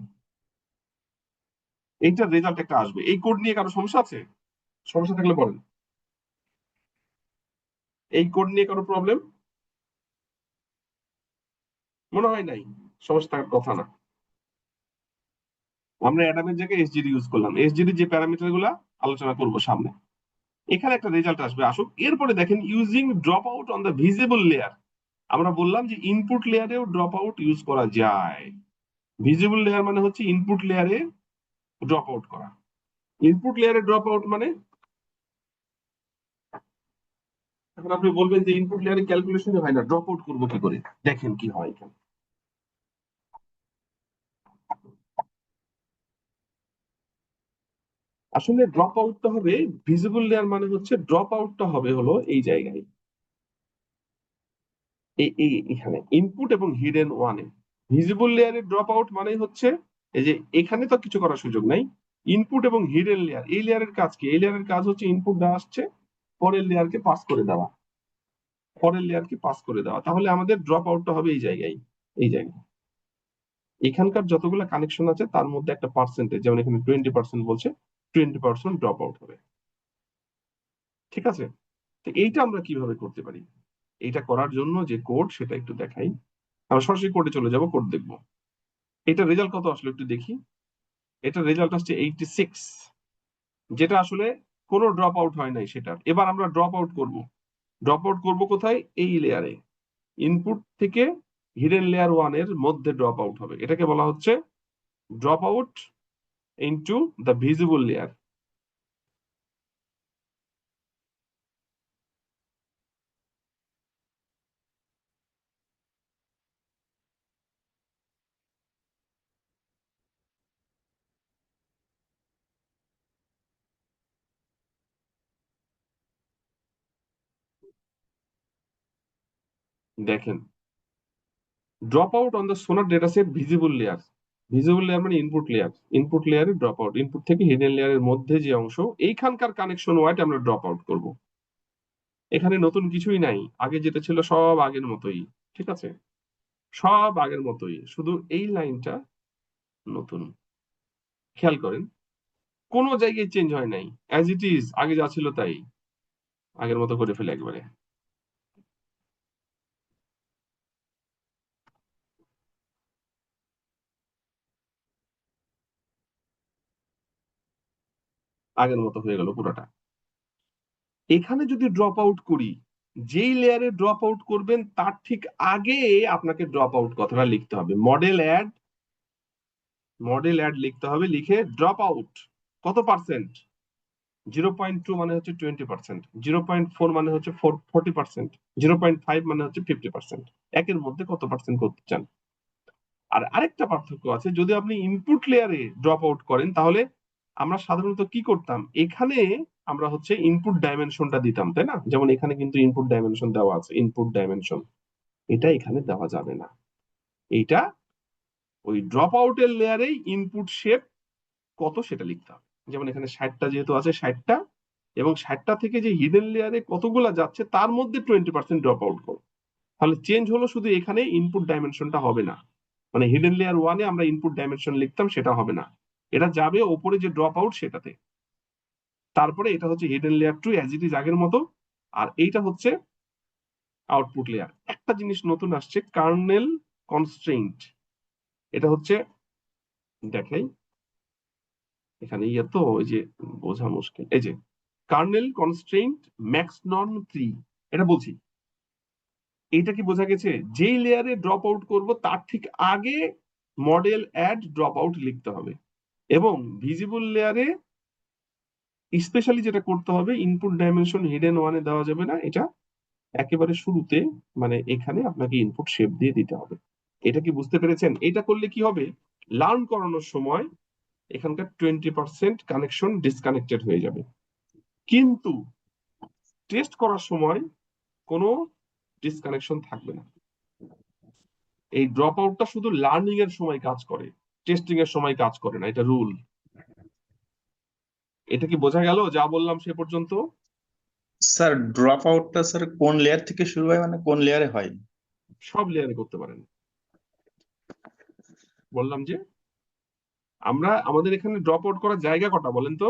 এইটার রেজাল্ট একটা আসবে। এই কোড নিয়ে কারো সমস্যা আছে? সমস্যা থাকলে বলেন। এই কোড নিয়ে কারো প্রবলেম মনে হয় নাই? সমস্যা থাকার কথা না। আমরা অ্যাডামের জায়গায় এসজিডি ইউজ করলাম, এসজিডি যে প্যারামিটার গুলা আলোচনা করবো সামনে। এখানে একটা রেজাল্ট আসবে, আসুক। এরপরে দেখেন, using drop out on the visible layer. আমরা বললাম যে ইনপুট লেয়ারেও ড্রপ আউট ইউজ করা যায়। ভিজিবল লেয়ার মানে হচ্ছে ইনপুট লেয়ারে ড্রপ আউট করা। ইনপুট লেয়ারে ড্রপ আউট মানে, এখন আপনি বলবেন যে ইনপুট লেয়ারে ক্যালকুলেশন হয় না, ড্রপ আউট করবো কি করে? দেখেন কি হয় এখানে। আসলে ড্রপ আউটটা হবে, ভিজিবল লেয়ার মানে হচ্ছে ড্রপ আউটটা হবে হলো এই জায়গায়, এখানে ইনপুট এবং হিডেন ওয়ানে। ভিজিবল লেয়ারে ড্রপ আউট মানে হচ্ছে এই যে এখানে তো কিছু করার সুযোগ নাই। ইনপুট এবং হিডেন লেয়ার, এই লেয়ারের কাজ কি? এই লেয়ারের কাজ হচ্ছে ইনপুট দেওয়া আসছে, পরের লেয়ারকে পাস করে দেওয়া, পরের লেয়ারকে পাস করে দেওয়া। তাহলে আমাদের ড্রপ আউটটা হবে এই জায়গায়, এই জায়গায়। এখানকার যতগুলো কানেকশন আছে তার মধ্যে একটা পার্সেন্টেজ, যেমন এখানে 20% বলছে, 20% ড্রপ আউট হবে। ঠিক আছে, তো এইটা আমরা কিভাবে করতে পারি? এইটা করার জন্য যে কোড, সেটা একটু দেখাই। আমরা সরাসরি কোডে চলে যাব, কোড দেখবো। এটা রেজাল্ট কত আসলো একটু দেখি। এটা রেজাল্ট আসছে 86, যেটা আসলে কোনো ড্রপ আউট হয় নাই সেটা। এবার আমরা ড্রপ আউট করব। ড্রপ আউট করবো কোথায়? এই লেয়ারে, ইনপুট থেকে হিডেন লেয়ার ওয়ান এর মধ্যে ড্রপ আউট হবে। এটাকে বলা হচ্ছে drop out into the visible layer. দেখেন, drop out on the sonar data set visible layer. Visible layer মানে ইনপুট লেয়ার, ইনপুট লেয়ারে ড্রপ আউট, ইনপুট থেকে হিডেন লেয়ারের মধ্যে যে অংশ, এইখানকার কানেকশন ওয়াইট আমরা ড্রপ আউট করব। এখানে নতুন কিছুই নাই, আগে যেটা ছিল সব আগের মতোই। ঠিক আছে, সব আগের মতোই, শুধু এই লাইনটা নতুন। খেয়াল করেন, কোনো জায়গায় চেঞ্জ হয় নাই, অ্যাজ ইট ইজ, আগে যা ছিল তাই, আগের মতো করে ফেলে একবারে। আগের মতো হয়ে গেল পুরোটা। এখানে যদি ড্রপ আউট করি, যেই লেয়ারে ড্রপ আউট করবেন তার ঠিক আগে আপনাকে ড্রপ আউট কথাটা লিখতে হবে। মডেল অ্যাড, মডেল অ্যাড লিখতে হবে, লিখে ড্রপ আউট কত পার্সেন্ট। 0.2 মানে হচ্ছে 20%, 0.4 মানে হচ্ছে 40%, 0.5 মানে হচ্ছে 50%। একের মধ্যে কত পার্সেন্ট করতে চান। আর আরেকটা পার্থক্য আছে, যদি আপনি ইনপুট লেয়ারে ড্রপ আউট করেন, তাহলে আমরা সাধারণত কি করতাম, এখানে আমরা হচ্ছে ইনপুট ডাইমেনশনটা দিতাম, তাই না? যেমন এখানে কিন্তু ইনপুট ডাইমেনশন দেওয়া আছে, ইনপুট ডাইমেনশন, এটা এখানে দেওয়া যাবে না। এইটা ওই ড্রপ আউটের লেয়ারে ইনপুট শেপ কত সেটা লিখতে হবে। যেমন এখানে 60টা যেহেতু আছে, 60টা, এবং 60টা থেকে যে হিডেন লেয়ারে কতগুলা যাচ্ছে তার মধ্যে 20% ড্রপ আউট করো। তাহলে চেঞ্জ হলো শুধু এখানে ইনপুট ডাইমেনশনটা হবে না, মানে হিডেন লেয়ার ওয়ানে আমরা ইনপুট ডাইমেনশন লিখতাম সেটা হবে না, এটা যাবে ওপরে যে ড্রপ আউট সেটাতে। তারপরে এটা হচ্ছে hidden layer two as it is আগের মতো, আর এইটা হচ্ছে আউটপুট লেয়ার। একটা জিনিস নতুন আসছে, কার্নেল কনস্ট্রেইন্ট। এটা হচ্ছে, দেখাই এখানে ইয়ে তো ওই যে বোঝা মুশকিল, এই যে কার্নেল কনস্ট্রেইন্ট ম্যাক্স নর্ম 3, এটা বলছি। এইটা কি বোঝা গেছে? যেই লেয়ারে ড্রপ আউট করবো তার ঠিক আগে মডেল অ্যাড ড্রপ আউট লিখতে হবে, এবং ভিজিবল লেয়ারে স্পেশালি যেটা করতে হবে, ইনপুট ডাইমেনশন হিডেন ওয়ানে দেওয়া যাবে না, এটা একেবারে শুরুতে মানে এখানে আপনাকে ইনপুট শেপ দিয়ে দিতে হবে। এটা কি বুঝতে পেরেছেন? এটা করলে কি হবে, লার্ন করানোর সময় এখানকার 20% কানেকশন ডিসকানেক্টেড হয়ে যাবে, কিন্তু টেস্ট করার সময় কোনো ডিসকানেকশন থাকবে না। এই ড্রপ আউটটা শুধু লার্নিং এর সময় কাজ করে, টেস্টিং এর সময় কাজ করে না, এটা রুল। এটা কি বোঝা গেল যা বললাম সে পর্যন্ত? স্যার ড্রপ আউটটা স্যার কোন লেয়ার থেকে শুরু হয়, মানে কোন লেয়ারে হয়? সব লেয়ারে করতে পারেন। বললাম যে আমরা আমাদের এখানে ড্রপ আউট করার জায়গা কটা বলেন তো?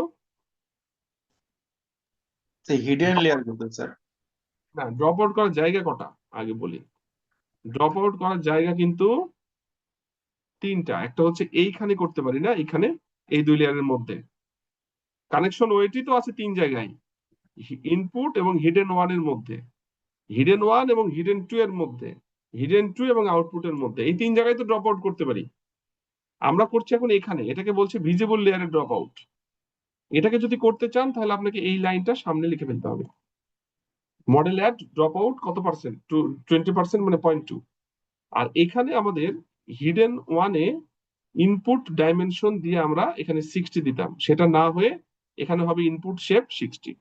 হিডেন লেয়ার বলতে স্যার। না, ড্রপ আউট করার জায়গা কটা আগে বলি। ড্রপ আউট করার জায়গা কিন্তু তিনটা। একটা হচ্ছে এইখানে করতে পারি না, এখানে এই দুই লেয়ারের মধ্যে। কানেকশন ওয়েটই তো আছে তিন জায়গায়, ইনপুট এবং হিডেন ওয়ান এর মধ্যে, হিডেন ওয়ান এবং হিডেন টু এর মধ্যে, হিডেন টু এবং আউটপুটের মধ্যে, এই তিন জায়গায় তো ড্রপ আউট করতে পারি। আমরা করছি এখন এখানে, এটাকে বলছে ভিজিবল লেয়ারের ড্রপ আউট। এটাকে যদি করতে চান তাহলে আপনাকে এই লাইনটা সামনে লিখে ফেলতে হবে, মডেল অ্যাড ড্রপ আউট কত পার্সেন্ট, 20%, মানে 0.2। আর এখানে আমাদের হিডেন ওয়ানে ইনপুট ডাইমেনশন দিয়ে আমরা এখানে 60 দিতাম, সেটা না হয়ে এখানে হবে ইনপুট শেপ 60।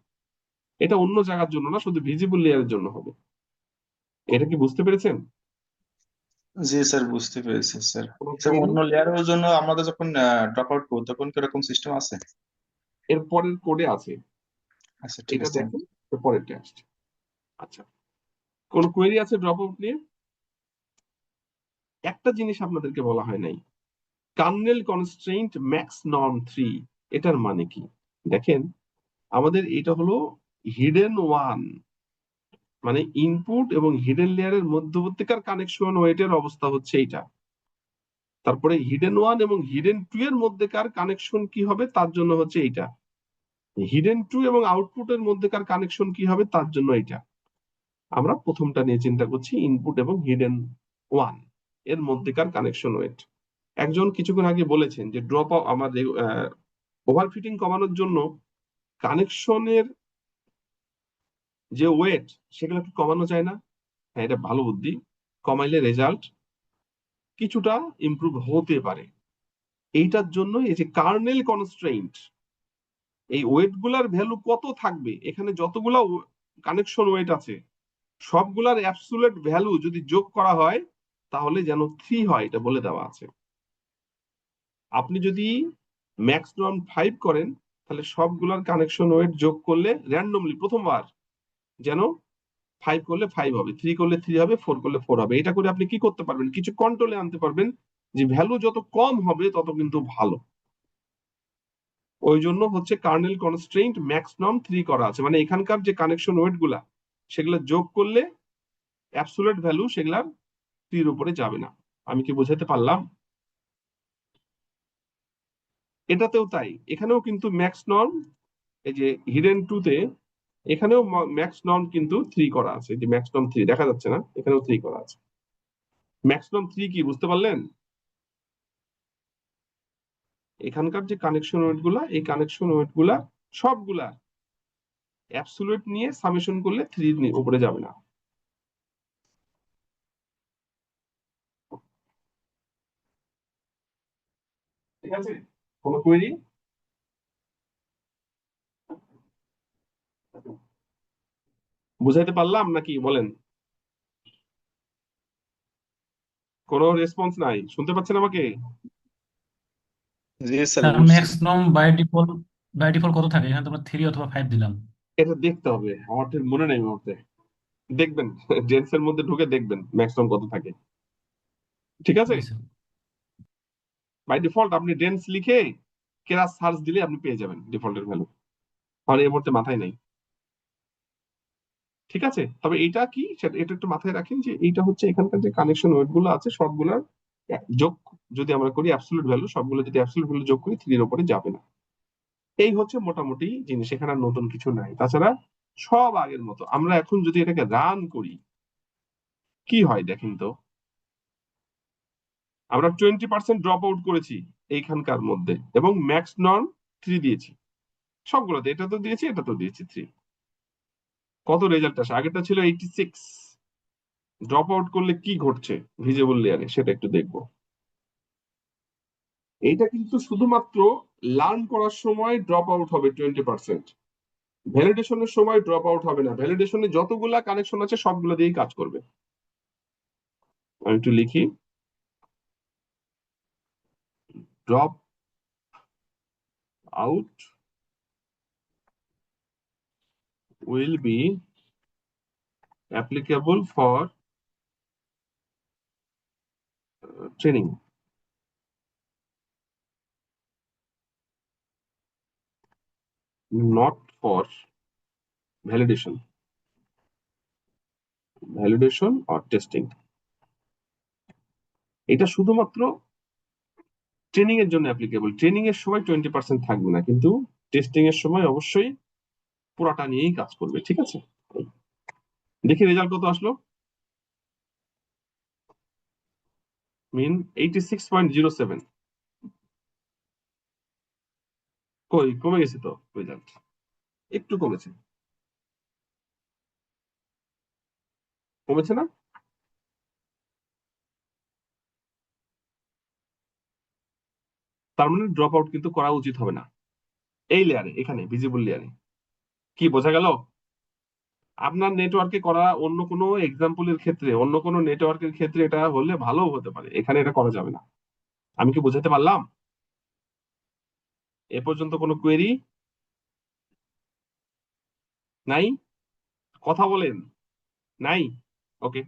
এটা অন্য জায়গার জন্য না, শুধু ভিজিবল লেয়ারের জন্য হবে। এটা কি বুঝতে পেরেছেন? জি স্যার, বুঝতে পেরেছি স্যার। কোনো স্যার query? অন্য লেয়ারের জন্য আমাদের যখন ড্রপ আউট করবো তখন কিরকম সিস্টেম আছে? এর পরের কোডে আছে, আচ্ছা ঠিক এটা আছে। দেখেন, এর পরেরটা আসছে। আচ্ছা, কোন কোয়েরি আছে ড্রপ আউট নিয়ে? একটা জিনিস আপনাদেরকে বলা হয় নাই, কার্নেল কনস্ট্রেইন্ট ম্যাক্স নর্ম 3, এটার মানে কি দেখেন। আমাদের এটা হলো হিডেন ওয়ান, মানে ইনপুট এবং হিডেন লেয়ারের মধ্যবর্তীকার কানেকশন ওয়েটের অবস্থা হচ্ছে এইটা। তারপরে হিডেন ওয়ান এবং হিডেন টু এর মধ্যেকার কানেকশন কি হবে তার জন্য হচ্ছে এইটা। হিডেন টু এবং আউটপুটের মধ্যেকার কানেকশন কি হবে তার জন্য এটা। আমরা প্রথমটা নিয়ে চিন্তা করছি, ইনপুট এবং হিডেন ওয়ান এর মধ্যেকার কানেকশন ওয়েট। একজন কিছুক্ষণ আগে বলেছেন যে ড্রপ আমাদের ওভারফিটিং কমানোর জন্য কানেকশনের যে ওয়েট সেগুলো কি কমানো যায় না? হ্যাঁ, এটা ভালো বুদ্ধি, কমাইলে রেজাল্ট কিছুটা ইমপ্রুভ হতে পারে। এইটার জন্য এই যে কার্নেল কনস্ট্রেইন্ট, এই ওয়েট গুলার ভ্যালু কত থাকবে, এখানে যতগুলা কানেকশন ওয়েট আছে সবগুলার অ্যাবসুলেট ভ্যালু যদি যোগ করা হয় তাহলে যেন 3 হয়, এটা বলে দেওয়া আছে। আপনি যদি ম্যাক্স নর্ম 5 করেন তাহলে সবগুলার কানেকশন ওয়েট যোগ করলে র্যান্ডমলি প্রথমবার যেন 5 করলে 5 হবে, 3 করলে 3 হবে, 4 করলে 4 হবে। এটা করে আপনি কি করতে পারবেন, কিছু কন্ট্রোলে আনতে পারবেন, যে ভ্যালু যত কম হবে তত কিন্তু ভালো। ওই জন্য হচ্ছে কার্নেল কনস্ট্রেইন্ট ম্যাক্স নর্ম 3 করা আছে, মানে এখানকার যে কানেকশন ওয়েট গুলা সেগুলো যোগ করলে অ্যাবসুলেট ভ্যালু সেগুলা 3 উপরে যাবে না। আমি কি বোঝাতে পারলাম? এটাতেও তাই, এখানেও কিন্তু ম্যাক্স নর্ম, এই যে হিডেন টু তে এখানেও ম্যাক্স নর্ম কিন্তু 3 করা আছে, যে ম্যাক্স নর্ম 3 দেখা যাচ্ছে না, এখানেও 3 করা আছে। ম্যাক্স নর্ম 3 কি বুঝতে পারলেন? এখানকার যে কানেকশন ওয়েট গুলা, এই কানেকশন ওয়েট গুলা সবগুলা অ্যাবসুলেট নিয়ে সামেশন করলে 3 উপরে যাবে না। ঠিক আছে, কোনো কোয়েরি? বুঝাইতে পারলাম নাকি বলেন? কোনো রেসপন্স নাই, শুনতে পাচ্ছেন আমাকে? জি স্যার, স্যার বুঝছি। ম্যাক্সিমাম বাই ডিফল্ট কত থাকে? এখানে তোমরা 3 অথবা 5 দিলাম। এটা দেখতে হবে, আমার ঠিক মনে নেই মুহূর্তে। দেখবেন ডেন্স এর মধ্যে ঢুকে দেখবেন ম্যাক্সিমাম কত থাকে, ঠিক আছে? জি স্যার। বাই ডিফল্ট আপনি ডেন্স লিখে কেরাস সার্চ দিলে আপনি পেয়ে যাবেন ডিফল্টের ভ্যালু, আর এই মুহূর্তে মাথায় নাই, ঠিক আছে? তবে এটা কি সেটা এটা একটু মাথায় রাখেন যে এইটা হচ্ছে এখানকার যে কানেকশন ওয়েট গুলো আছে সবগুলোর যোগ যদি আমরা করি অ্যাবসলিউট ভ্যালু, সবগুলো যদি অ্যাবসলিউট ভ্যালু যোগ করি 3 এর উপরে যাবে না। এই হচ্ছে মোটামুটি জিনিস, এখানে আর নতুন কিছু নাই। তাছাড়া সব আগের মতো। আমরা এখন যদি এটাকে রান করি কি হয় দেখেন তো, আমরা 20% ড্রপ আউট করেছি এইখানকার মধ্যে এবং ম্যাক্স নর্ম 3 দিয়েছি সবগুলোতে, এটা তো দিয়েছি এটা তো দিয়েছি 3। কত রেজাল্ট আসে? আগেরটা ছিল 86। ড্রপ আউট করলে কি ঘটছে ভিজিবল লেয়ারে সেটা একটু দেখবো। এইটা কিন্তু শুধুমাত্র লার্ন করার সময় ড্রপ আউট হবে 20%, ভ্যালিডেশনের সময় ড্রপ আউট হবে না। ভ্যালিডেশনে যতগুলা কানেকশন আছে সবগুলো দিয়েই কাজ করবে। আমি একটু লিখি, drop out will be applicable for training, not for validation, validation or testing। এটা শুধুমাত্র ট্রেনিং এর জন্য অ্যাপ্লিকেবল। ট্রেনিং এর সময় 20% থাকবে না, কিন্তু টেস্টিং এর সময় অবশ্যই পুরাটা নিয়েই কাজ করবে, ঠিক আছে? দেখি রেজাল্ট কত আসলো। মিন 86.07। কই কমে গেছে তো রেজাল্ট, একটু কমেছে, কমেছে না? তার মানে ড্রপ আউট কিন্তু করা উচিত হবে না এই লেয়ারে, এখানে ভিজিবল লেয়ারে। কি বোঝা গেল? আপনার নেটওয়ার্কে করা অন্য কোনো এক্সাম্পলের ক্ষেত্রে, অন্য কোনো নেটওয়ার্কের ক্ষেত্রে এটা হলে ভালো হতে পারে, এখানে এটা করা যাবে না। আমি কি বোঝাতে পারলাম? এ পর্যন্ত কোনো কোয়েরি নাই? কথা বলেন। নাই? ওকে।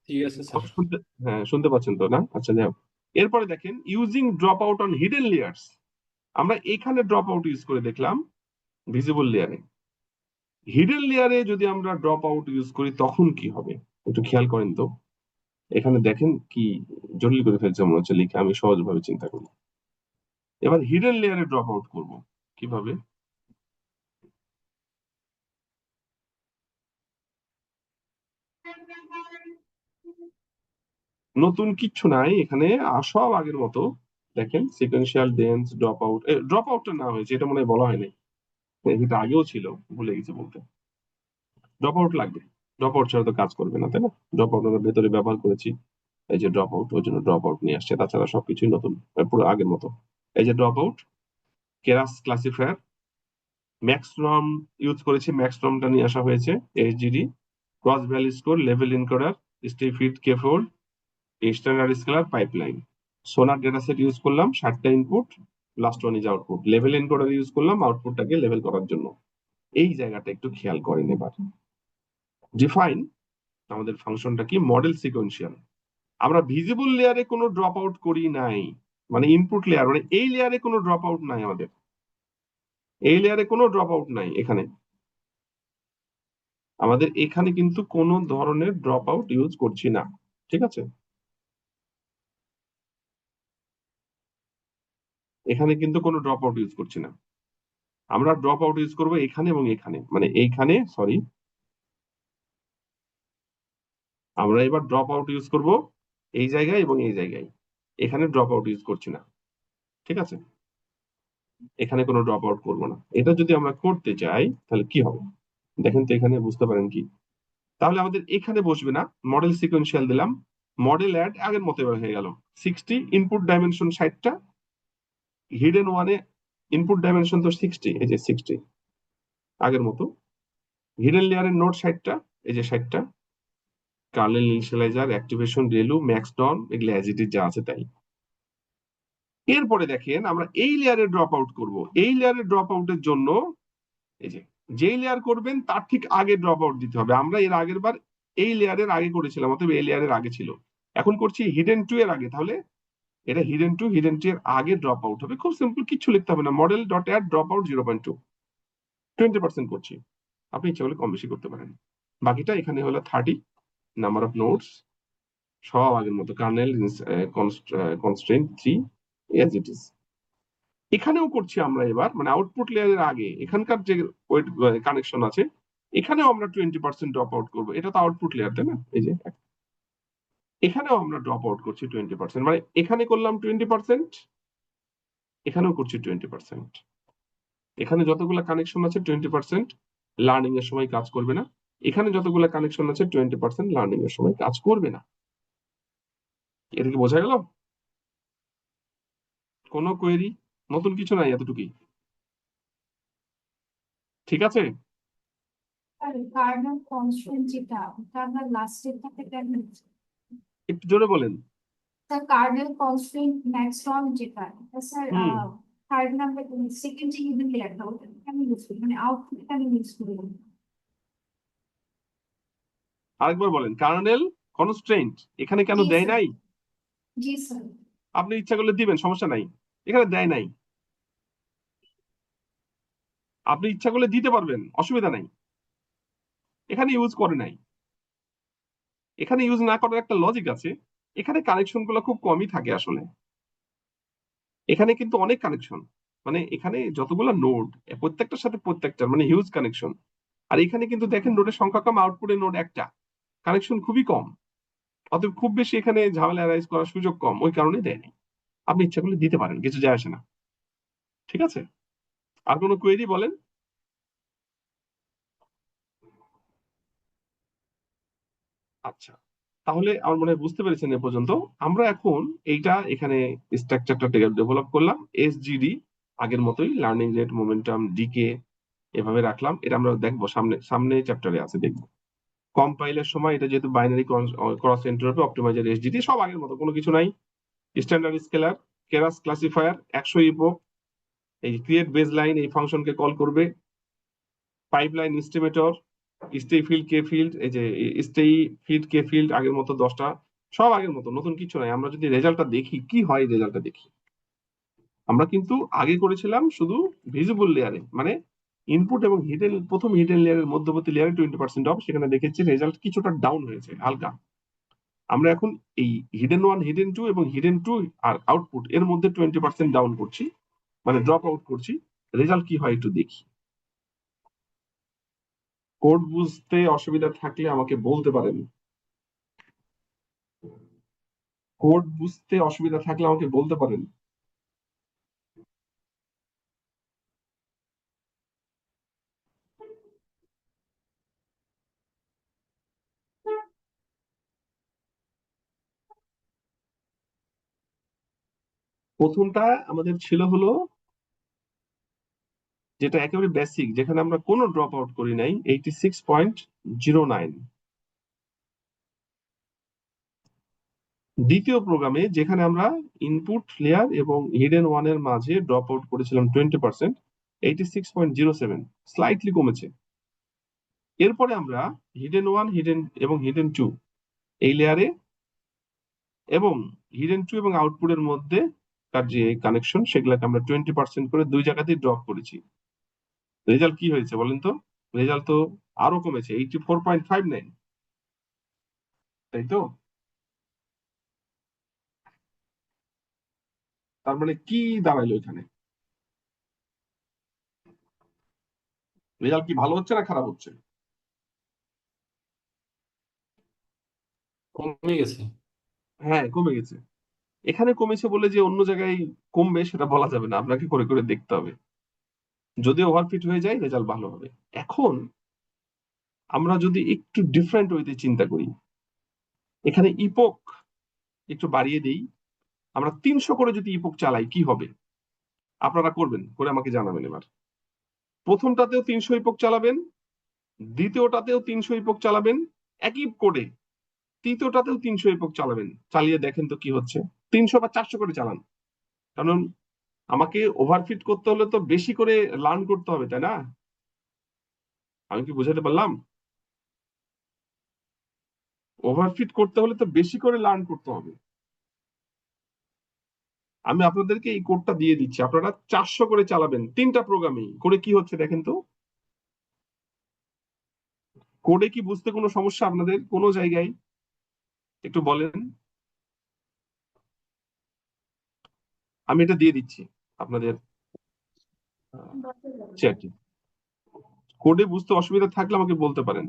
ঠিক আছে স্যার। শুনতে, হ্যাঁ শুনতে পাচ্ছেন তো না? আচ্ছা যাই হোক। এরপরে দেখেন using drop out on hidden layers. আমরা এখানে ড্রপ আউট ইউজ করে দেখলাম ভিজিবল লেয়ারে। হিডেন লেয়ারে যদি আমরা ড্রপ আউট ইউজ করি তখন কি হবে একটু খেয়াল করেন তো। এখানে দেখেন কি জটিল করে ফেলছে মনে হচ্ছে লিখে, আমি সহজভাবে চিন্তা করি। এবার হিডেন লেয়ারে ড্রপ আউট করবো কিভাবে? নতুন কিচ্ছু নাই এখানে, সব আগের মতো। দেখেন সিকোয়েন্সিয়াল ডেন্স ড্রপ আউট, ড্রপ আউটটা না হয়েছে এটা মনে হয় বলা হয়নি, এটা আগেও ছিল, ভুলে গেছি বলতে। ড্রপ আউট লাগবে, ড্রপ আউট ছাড়া তো কাজ করবে না, তাই না? ড্রপ আউট আমরা ভেতরে ব্যবহার করেছি, এই যে ড্রপ আউট, ওই জন্য ড্রপ আউট নিয়ে আসছে। তাছাড়া সবকিছুই নতুন, পুরো আগের মতো। এই যে drop out, Keras classifier, maxnorm use করেছি, ম্যাক্সনর্মটা নিয়ে আসা হয়েছে, এইচজিডি, ক্রস ভ্যালু স্কোর, লেভেল encoder, stratified KFold, standard scaler, pipeline. Sonar data set use করলাম 7টা input, last one is output. লেভেল এনকোডার ইউজ করলাম আউটপুটটাকে লেভেল করার জন্য। এই জায়গাটা একটু খেয়াল করেন এবার। ডিফাইন, আমাদের ফাংশনটা কি? Model sequential. আমরা ভিজিবল লেয়ারে কোনো ড্রপ আউট করি নাই, মানে ইনপুট লেয়ার, মানে এই লেয়ারে কোনো ড্রপ আউট নাই আমাদের, এই লেয়ারে কোনো ড্রপ আউট নাই। এখানে আমাদের এখানে কিন্তু কোনো ধরনের ড্রপ আউট ইউজ করছি না, ঠিক আছে? এখানে কিন্তু কোনো ড্রপ আউট ইউজ করছি না। আমরা ড্রপ আউট ইউজ করবো এখানে এবং এখানে, মানে এইখানে, সরি, আমরা এবার ড্রপ আউট ইউজ করব এই জায়গায় এবং এই জায়গায়। এখানে ড্রপ আউট ইউজ করছি না, ঠিক আছে? এখানে কোনো ড্রপ আউট করবো না। এটা যদি আমরা করতে চাই তাহলে কি হবে দেখেন তো, এখানে বুঝতে পারেন কি? তাহলে আমাদের এখানে বসবে না, মডেল সিকোয়েন্সিয়াল দিলাম, মডেল অ্যাড আগের মতো এবার হয়ে গেল। 60 ইনপুট ডাইমেনশন 60টা, হিডেন ওয়ানে ইনপুট ডাইমেনশন তো 60, এই যে 60 আগের মতো। হিডেন লেয়ারের নোড 60টা, এই যে 60টা। কার্নেল ইনিশিয়ালাইজার, অ্যাক্টিভেশন, রেলু, ম্যাক্স ডন, এগুলো অ্যাজ ইট ইজ যা আছে তাই। এরপরে দেখেন আমরা এই লেয়ারে ড্রপ আউট করবো। এই লেয়ারে ড্রপ আউটের জন্য এই যে যেই লেয়ার করবেন তার ঠিক আগে ড্রপ আউট দিতে হবে। আমরা এর আগের বার এই লেয়ারের আগে করেছিলাম, অথবা এই লেয়ারের আগে ছিল, এখন করছি হিডেন টু এর আগে। তাহলে এটা হিডেন টু এর আগে ড্রপ আউট হবে। খুব সিম্পল, কিছু লিখতে হবে না, model dot add dropout 0.2, 20% করছি। আপনি ইচ্ছা করলে কম বেশি করতে পারেন। বাকিটা এখানে হলো 30 নাম্বার অফ নোটস, সব আগের মতো, kernel constraint 3 as it is. এখানেও করছি আমরা এবার, মানে আউটপুট লেয়ারের আগে এখানকার যে ওয়েট কানেকশন আছে, এখানেও আমরা 20% ড্রপ আউট করবো। এটা তো আউটপুট লেয়ার, তাই না? এই যে এখানেও আমরা ড্রপ আউট করছি 20%, মানে এখানে করলাম 20%, এখানেও করছি 20%। এখানে যতগুলো কানেকশন আছে 20% লার্নিং এর সময় কাজ করবে না, এখানে যতগুলো কানেকশন আছে 20% লার্নিং এর সময় কাজ করবে না। এটা কি বোঝা গেল? কোনো কোয়েরি? নতুন কিছু নাই, এতটুকুই ঠিক আছে। কার্নাল কনস্ট্রেন্ট যেটা ওটা আমরা লাস্টের থেকে কেন একটু জোরে বলেন। স্যার কার্নাল কনস্ট্রেন্ট ম্যাক্সিমাম যেটা এটা স্যার হুম। থার্ড নাম্বার সেকেন্ড যে ইভেন লেয়ারটা ওটা কেন ইউজ করি মানে আউটপুট কেন ইউজ করি আরেকবার বলেন, কার্নেল কনস্ট্রেন্ট এখানে কেন জি দেয় স্যার নাই? জি স্যার আপনি ইচ্ছা করলে দিবেন, সমস্যা নাই, এখানে দেয় নাই। আপনি ইচ্ছা করলে দিতে পারবেন, অসুবিধা নাই, এখানে ইউজ করে নাই। এখানে ইউজ না করার একটা লজিক আছে, এখানে কানেকশন গুলো খুব কমই থাকে আসলে। এখানে কিন্তু অনেক কানেকশন, মানে এখানে যতগুলো নোড, প্রত্যেকটার সাথে প্রত্যেকটার মানে হিউজ কানেকশন। আর এখানে কিন্তু দেখেন নোডের সংখ্যা কম, আউটপুটে নোড একটা, কানেকশন খুবই কম। অতএব খুব বেশি এখানে ঝামেলা অ্যারাইজ করার সুযোগ কম, ওই কারণে দেয়নি। আপনি ইচ্ছা করলে দিতে পারেন, কিছু যায় আসে না। ঠিক আছে, আর কোনো কোয়েরি বলেন? আচ্ছা, তাহলে আমার মনে হয় বুঝতে পেরেছেন এ পর্যন্ত। আমরা এখন এইটা এখানে স্ট্রাকচারটা ডেভেলপ করলাম, এসজিডি আগের মতোই, লার্নিং রেট, মোমেন্টাম, ডিকে, এভাবে রাখলাম। এটা আমরা দেখবো সামনে সামনে চ্যাপ্টারে আছে, দেখবো। কম্পাইলের সময় এটা যেহেতু binary cross entropy, optimiser, SGD সব আগের মতো, কোনো কিছু নাই। স্ট্যান্ডার্ড স্কেলার, কেরাস ক্লাসিফায়ার, 100 ইপোক, এই ক্রিয়েট বেজ লাইন এই ফাংশনকে কল করবে। পাইপলাইন এস্টিমেটর, স্টে ফিল্ড কে ফিল্ড, এই যে স্টে ফিল্ড কে ফিল্ড আগের মতো 10টা, সব আগের মতো, নতুন কিছু নাই। আমরা যদি রেজাল্টটা দেখি, কি হয় রেজাল্টটা দেখি। আমরা কিন্তু আগে করেছিলাম শুধু ভিজিবল লেয়ারে, মানে ইনপুট এবং হিডেন, প্রথম হিডেন লেয়ারের মধ্যবর্তী লেয়ারে 20% অফ, সেখানে দেখেছি রেজাল্ট কিছুটা ডাউন হয়েছে হালকা। আমরা এখন এই হিডেন 1, হিডেন 2 এবং হিডেন 2 আর আউটপুট এর মধ্যে 20% ডাউন করছি, মানে ড্রপ আউট করছি। রেজাল্ট কি হয় একটু দেখি। কোড বুঝতে অসুবিধা থাকলে আমাকে বলতে পারেন, কোড বুঝতে অসুবিধা থাকলে আমাকে বলতে পারেন। প্রথমটা আমাদের ছিল হলো যেটা একেবারে বেসিক, যেখানে আমরা কোনো ড্রপ আউট করি নাই, 86.09। দ্বিতীয় প্রোগ্রামে যেখানে আমরা ইনপুট লেয়ার এবং হিডেন ওয়ানের মাঝে ড্রপ আউট করেছিলাম 20%, 86.07, স্লাইটলি কমেছে। এরপরে আমরা হিডেন 1, হিডেন এবং হিডেন 2 এই লেয়ারে এবং হিডেন 2 এবং আউটপুটের মধ্যে তার যে কানেকশন, সেগুলোকে আমরা 20% করে দুই জায়গাতেই ড্রপ করেছি। রেজাল্ট কি হয়েছে বলেন তো? রেজাল্ট তো আরো কমেছে, 84.59, তাই তো? তার মানে কি দাঁড়াইলো এখানে? রেজাল্ট কি ভালো হচ্ছে না খারাপ হচ্ছে? কমে গেছে। হ্যাঁ, কমে গেছে। এখানে কমেছে বলে যে অন্য জায়গায় কমবে সেটা বলা যাবে না, আপনাকে করে করে দেখতে হবে। যদি ওভারফিট হয়ে যায় রেজাল্ট ভালো হবে। এখন আমরা যদি একটু ডিফারেন্ট ওয়েতে চিন্তা করি, এখানে ইপোক একটু বাড়িয়ে দেই, আমরা 300 করে যদি ইপোক চালাই কি হবে? আপনারা করবেন, করে আমাকে জানাবেন এবার। প্রথমটাতেও 300 ইপোক চালাবেন, দ্বিতীয়টাতেও 300 ইপোক চালাবেন একই কোডে, তৃতীয়টাতেও 300 ইপোক চালাবেন, চালিয়ে দেখেন তো কি হচ্ছে। 300 বা 400 করে চালান, কারণ আমাকে ওভারফিট করতে হলে তো বেশি করে লার্ন করতে হবে, তাই না? আমি কি বুঝাতে পারলাম? ওভারফিট করতে হলে তো বেশি করে লার্ন করতে হবে। আমি আপনাদেরকে এই কোডটা দিয়ে দিচ্ছি, আপনারা 400 করে চালাবেন 3টা প্রোগ্রামিং করে। কি হচ্ছে দেখেন তো, কোডে কি বুঝতে কোনো সমস্যা আপনাদের কোনো জায়গায়? একটু বলেন। আমি এটা দিয়ে দিচ্ছি আপনাদের চ্যাটে। কোডে বুঝতে অসুবিধা থাকলে আমাকে বলতে পারেন।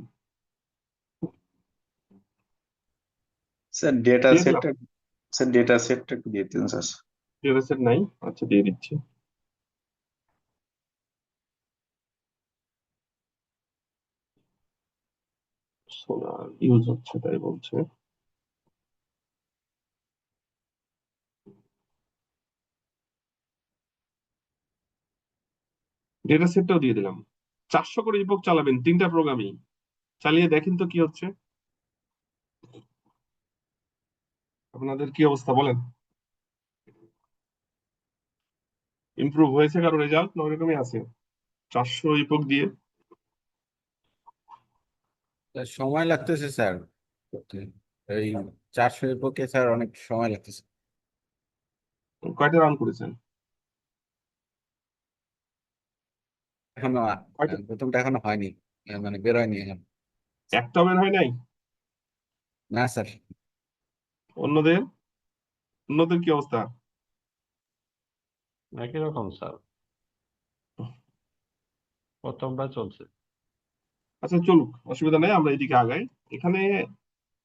স্যার ডেটা দিয়ে দিলাম। সেটটা স্যার ডেটা সেটটা একটু দিয়ে দিন স্যার। ডেটাসেট নাই, আচ্ছা দিয়ে দিচ্ছি। সোলার ইউজ হচ্ছে তাই বলছে। ডেটা সেটটাও দিয়ে দিলাম। 400 করে ইপক চালাবেন 3টা প্রোগ্রামিং, চালিয়ে দেখেন তো কি হচ্ছে। আপনাদের কি অবস্থা বলেন? ইমপ্রুভ হয়েছে কারো রেজাল্ট না ওরকমই আছে 400 ইপক দিয়ে? সময় লাগতেছে স্যার করতে। এই 400 এর পক্ষে স্যার অনেক সময় লাগতেছে। কয়টা রান করেছেন? এখনো কয়টা? প্রথমটা এখনো হয়নি, মানে বেরোয়নি এখন। একটা বের হয় নাই? না স্যার। অন্যদের অন্যদের কি অবস্থা? একই রকম স্যার, প্রথমটা চলছে। আচ্ছা চলুক, অসুবিধা নেই, আমরা এদিকে আগাই। এখানে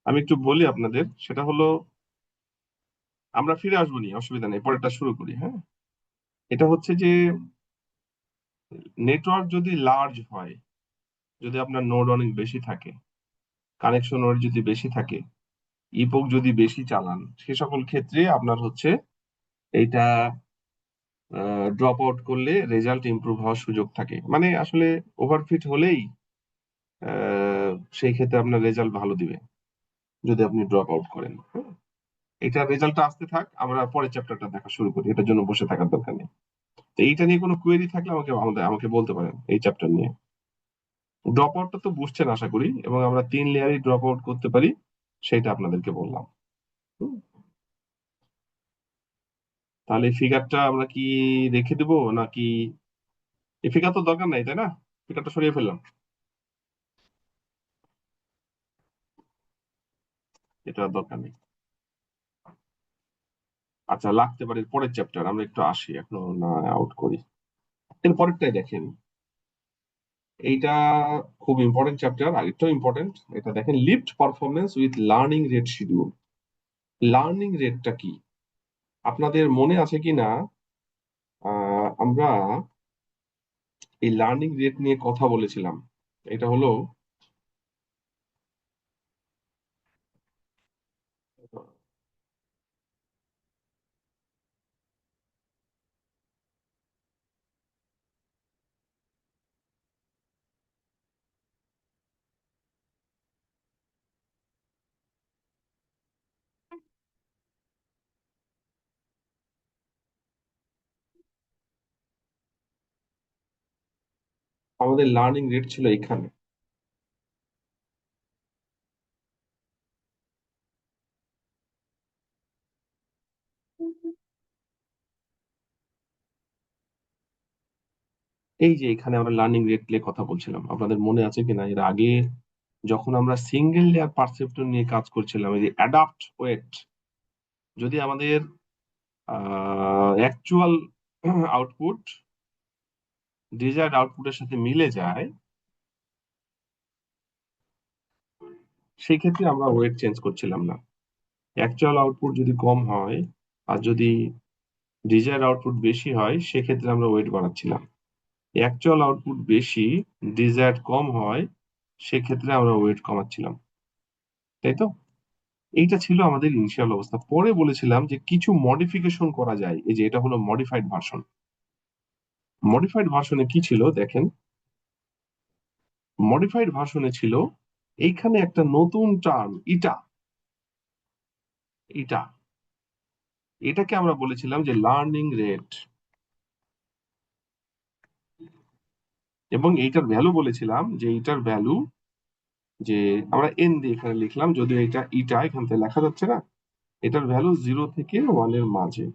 আমি একটু বলি আপনাদের, সেটা হলো আমরা ফিরে আসবো নি, অসুবিধা নেই, পরেরটা শুরু করি। হ্যাঁ, এটা হচ্ছে যে নেটওয়ার্ক যদি লার্জ হয়, যদি আপনার নোড অনেক বেশি থাকে, কানেকশন ওয়েট যদি বেশি থাকে, ইপক যদি বেশি চালান, সে সকল ক্ষেত্রে আপনার হচ্ছে এইটা ড্রপ আউট করলে রেজাল্ট ইমপ্রুভ হওয়ার সুযোগ থাকে। মানে আসলে ওভারফিট হলেই সেই ক্ষেত্রে আপনার রেজাল্ট ভালো দিবে যদি আপনি ড্রপ আউট করেন। হ্যাঁ? এটা রেজাল্টটা আসতে থাক, আমরা পরের চ্যাপ্টারটা দেখা শুরু করি, এটার জন্য বসে থাকার দরকার নেই। তো এইটা নিয়ে কোনো কোয়েরি থাকলে আমাকে বলতে পারেন এই চ্যাপ্টার নিয়ে। ড্রপ আউটটা তো বুঝছেন আশা করি, এবং আমরা 3 লেয়ারই ড্রপ আউট করতে পারি, সেটা আপনাদেরকে বললাম। হুম? তাহলে এই ফিগারটা আমরা কি রেখে দেবো নাকি? এই ফিগার তো দরকার নাই তাই না? ফিগারটা সরিয়ে ফেললাম, এটা আর দরকার নেই। আচ্ছা, লাগতে পারে পরের চ্যাপ্টার, আমরা একটু আসি এখনো না আউট করি। এর পরেরটাই দেখেন, এইটা খুব ইম্পর্টেন্ট চ্যাপ্টার, আরেকটাও ইম্পর্টেন্ট। এটা দেখেন, lift performance with learning rate schedule. Learning রেটটা কি আপনাদের মনে আছে কি না? আমরা এই লার্নিং রেট নিয়ে কথা বলেছিলাম। এটা হলো আমাদের লার্নিং রেট ছিল এখানে। এই যে এখানে আমরা লার্নিং রেট নিয়ে কথা বলছিলাম, আপনাদের মনে আছে কিনা এর আগে যখন আমরা সিঙ্গেল লেয়ার পারসেপ্টর নিয়ে কাজ করছিলাম, এই যে অ্যাডাপ্ট ওয়েট, যদি আমাদের অ্যাকচুয়াল আউটপুট ডিজায়ার্ড আউটপুটের সাথে মিলে যায়, সেই ক্ষেত্রে আমরা ওয়েট চেঞ্জ করছিলাম না। অ্যাকচুয়াল আউটপুট যদি কম হয় আর যদি ডিজায়ার্ড আউটপুট বেশি হয়, সেক্ষেত্রে আমরা ওয়েট বাড়াচ্ছিলাম। অ্যাকচুয়াল আউটপুট বেশি, ডিজায়ার্ড কম হয়, সেক্ষেত্রে আমরা ওয়েট কমাচ্ছিলাম, তাই তো? এইটা ছিল আমাদের ইনিশিয়াল অবস্থা। পরে বলেছিলাম যে কিছু মডিফিকেশন করা যায়, এই যে এটা হলো মডিফাইড ভার্সন। মডিফাইড ভার্সনে কি ছিল দেখেন, মডিফাইড ভার্সনে ছিল এইখানে একটা নতুন টার্ম, ইটা। ইটা, এটাকে আমরা বলেছিলাম যে লার্নিং রেট। এবং এইটার ভ্যালু বলেছিলাম যে এইটার ভ্যালু যে আমরা এন দিয়ে এখানে লিখলাম, যদিও এটা ইটা এখান থেকে লেখা যাচ্ছে না, এটার ভ্যালু 0 থেকে 1 এর মাঝে।